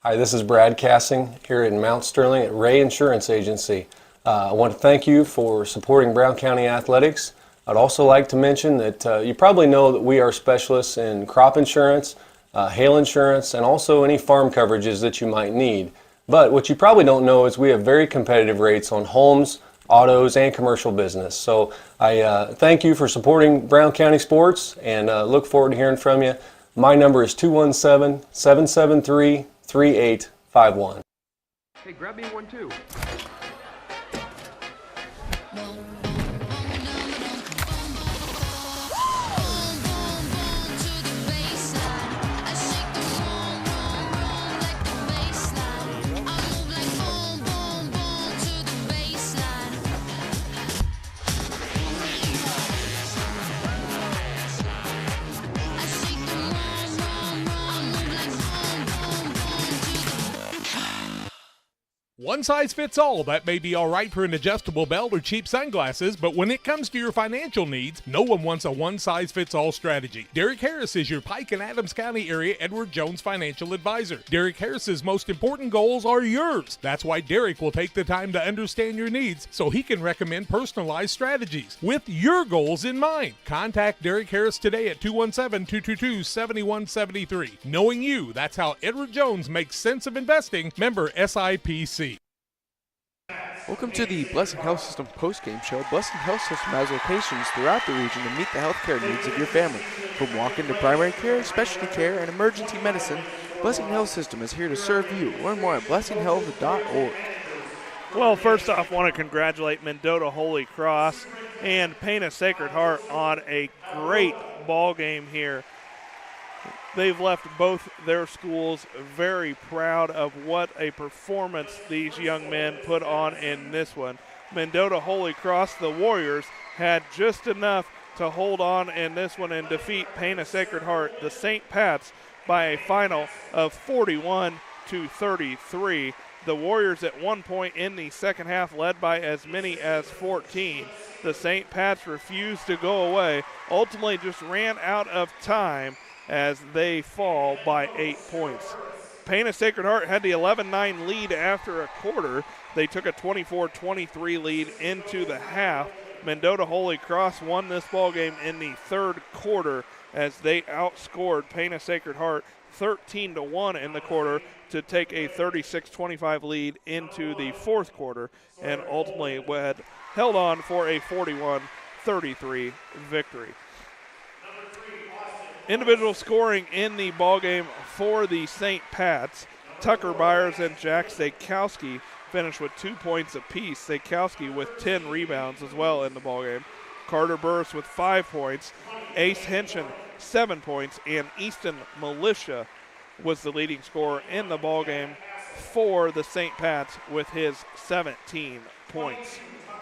Hi, this is Brad Cassing here in Mount Sterling at Ray Insurance Agency. I want to thank you for supporting Brown County Athletics. I'd also like to mention that you probably know that we are specialists in crop insurance, hail insurance, and also any farm coverages that you might need. But what you probably don't know is we have very competitive rates on homes, autos, and commercial business. So I thank you for supporting Brown County sports and look forward to hearing from you. My number is 217-773-3851. Hey, grab me one too. One size fits all. That may be all right for an adjustable belt or cheap sunglasses, but when it comes to your financial needs, no one wants a one-size-fits-all strategy. Derek Harris is your Pike and Adams County area Edward Jones financial advisor. Derek Harris's most important goals are yours. That's why Derek will take the time to understand your needs so he can recommend personalized strategies with your goals in mind. Contact Derek Harris today at 217-222-7173. Knowing you, that's how Edward Jones makes sense of investing. Member SIPC. Welcome to the Blessing Health System postgame show. Blessing Health System has locations throughout the region to meet the healthcare needs of your family. From walk-in to primary care, specialty care, and emergency medicine, Blessing Health System is here to serve you. Learn more at blessinghealth.org. Well, first off, I want to congratulate Mendota Holy Cross and Pana Sacred Heart on a great ball game here. They've left both their schools very proud of what a performance these young men put on in this one. Mendota Holy Cross, the Warriors, had just enough to hold on in this one and defeat Pana Sacred Heart, the St. Pat's, by a final of 41-33. The Warriors at one point in the second half led by as many as 14. The St. Pat's refused to go away, ultimately just ran out of time as they fall by 8 points. Pana Sacred Heart had the 11-9 lead after a quarter. They took a 24-23 lead into the half. Mendota Holy Cross won this ball game in the third quarter as they outscored Pana Sacred Heart 13-1 in the quarter to take a 36-25 lead into the fourth quarter and ultimately had held on for a 41-33 victory. Individual scoring in the ballgame for the St. Pat's. Tucker Byers and Jack Zakowski finished with 2 points apiece. Zakowski with 10 rebounds as well in the ballgame. Carter Burris with 5 points. Ace Henshin 7 points, and Easton Militia was the leading scorer in the ballgame for the St. Pat's with his 17 points.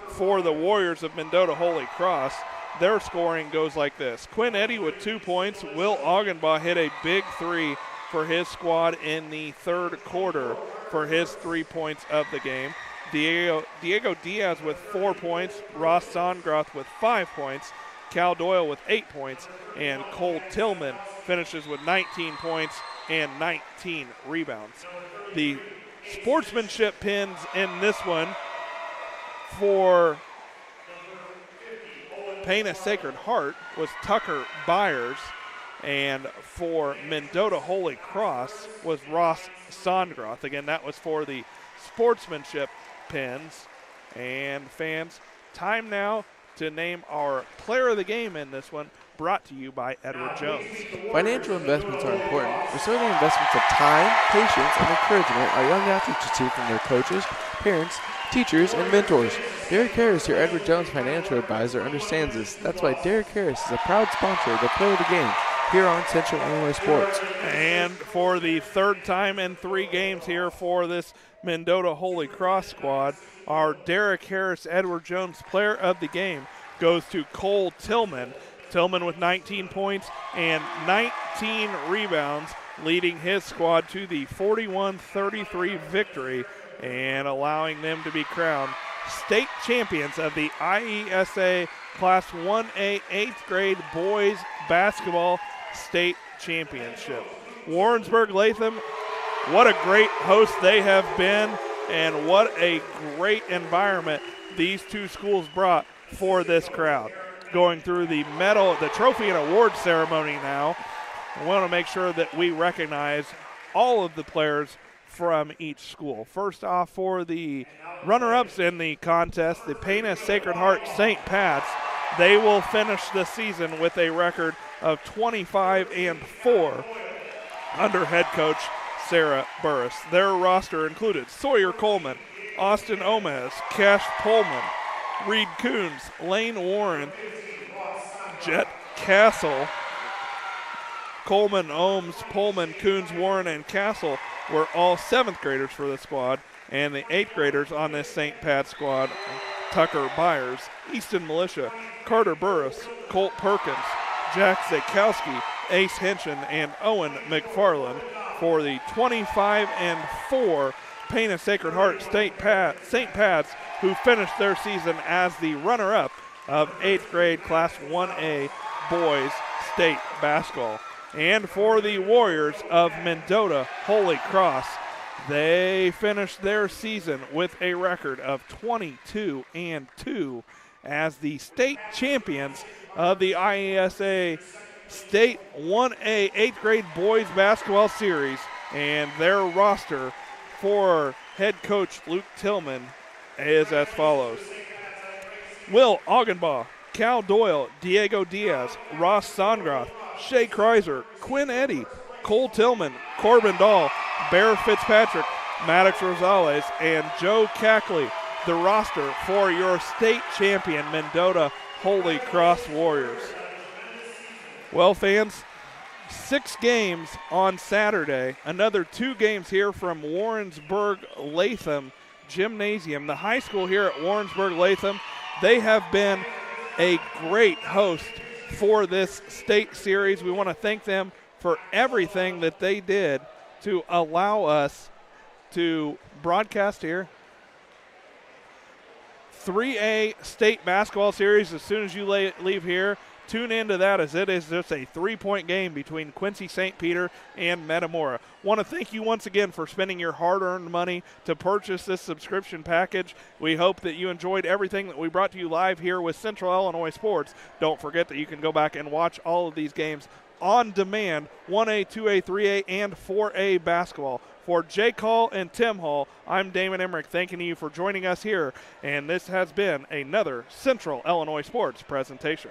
For the Warriors of Mendota Holy Cross, their scoring goes like this. Quinn Eddy with 2 points. Will Augenbaugh hit a big 3 for his squad in the third quarter for his 3 points of the game. Diego Diaz with 4 points. Ross Songroth with 5 points. Cal Doyle with 8 points. And Cole Tillman finishes with 19 points and 19 rebounds. The sportsmanship pins in this one for Pana Sacred Heart was Tucker Byers, and for Mendota Holy Cross was Ross Songroth. Again, that was for the sportsmanship pins. And fans, time now to name our player of the game in this one, brought to you by Edward Jones. Financial investments are important, but so are the investments of time, patience, and encouragement our young athletes receive from their coaches, parents, teachers, and mentors. Derek Harris, your Edward Jones financial advisor, understands this. That's why Derek Harris is a proud sponsor of the Player of the Game here on Central Illinois Sports. And for the third time in 3 games here for this Mendota Holy Cross squad, our Derek Harris Edward Jones Player of the Game goes to Cole Tillman. Tillman with 19 points and 19 rebounds, leading his squad to the 41-33 victory and allowing them to be crowned state champions of the IESA Class 1A 8th grade boys basketball state championship. Warrensburg Latham, what a great host they have been, and what a great environment these two schools brought for this crowd. Going through the trophy and award ceremony now, I want to make sure that we recognize all of the players from each school. First off, for the runner-ups in the contest, the Pana Sacred Heart St. Pat's, they will finish the season with a record of 25-4 under head coach Sarah Burris. Their roster included Sawyer Coleman, Austin Omez, Cash Pullman, Reed Coons, Lane Warren, Jet Castle. Coleman, Ohms, Pullman, Coons, Warren, and Castle were all 7th graders for the squad, and the 8th graders on this St. Pat squad, Tucker Byers, Easton Militia, Carter Burris, Colt Perkins, Jack Zakowski, Ace Henshin, and Owen McFarland for the 25-4 Pana Sacred Heart St. Pat's, who finished their season as the runner-up of 8th grade Class 1A boys state basketball. And for the Warriors of Mendota Holy Cross, they finished their season with a record of 22-2 as the state champions of the IESA State 1A 8th grade boys basketball series. And their roster for head coach Luke Tillman is as follows: Will Augenbaugh, Cal Doyle, Diego Diaz, Ross Songroth, Shea Kreiser, Quinn Eddy, Cole Tillman, Corbin Dahl, Bear Fitzpatrick, Maddox Rosales, and Joe Cackley, the roster for your state champion Mendota Holy Cross Warriors. Well, fans, 6 games on Saturday, another 2 games here from Warrensburg Latham Gymnasium. The high school here at Warrensburg Latham, they have been a great host for this state series. We want to thank them for everything that they did to allow us to broadcast here. 3A state basketball series. As soon as you leave here, tune into that, as it is just a 3-point game between Quincy St. Peter and Metamora. Want to thank you once again for spending your hard-earned money to purchase this subscription package. We hope that you enjoyed everything that we brought to you live here with Central Illinois Sports. Don't forget that you can go back and watch all of these games on demand, 1A, 2A, 3A, and 4A basketball. For Jake Hall and Tim Hall, I'm Damon Emmerich, thanking you for joining us here, and this has been another Central Illinois Sports presentation.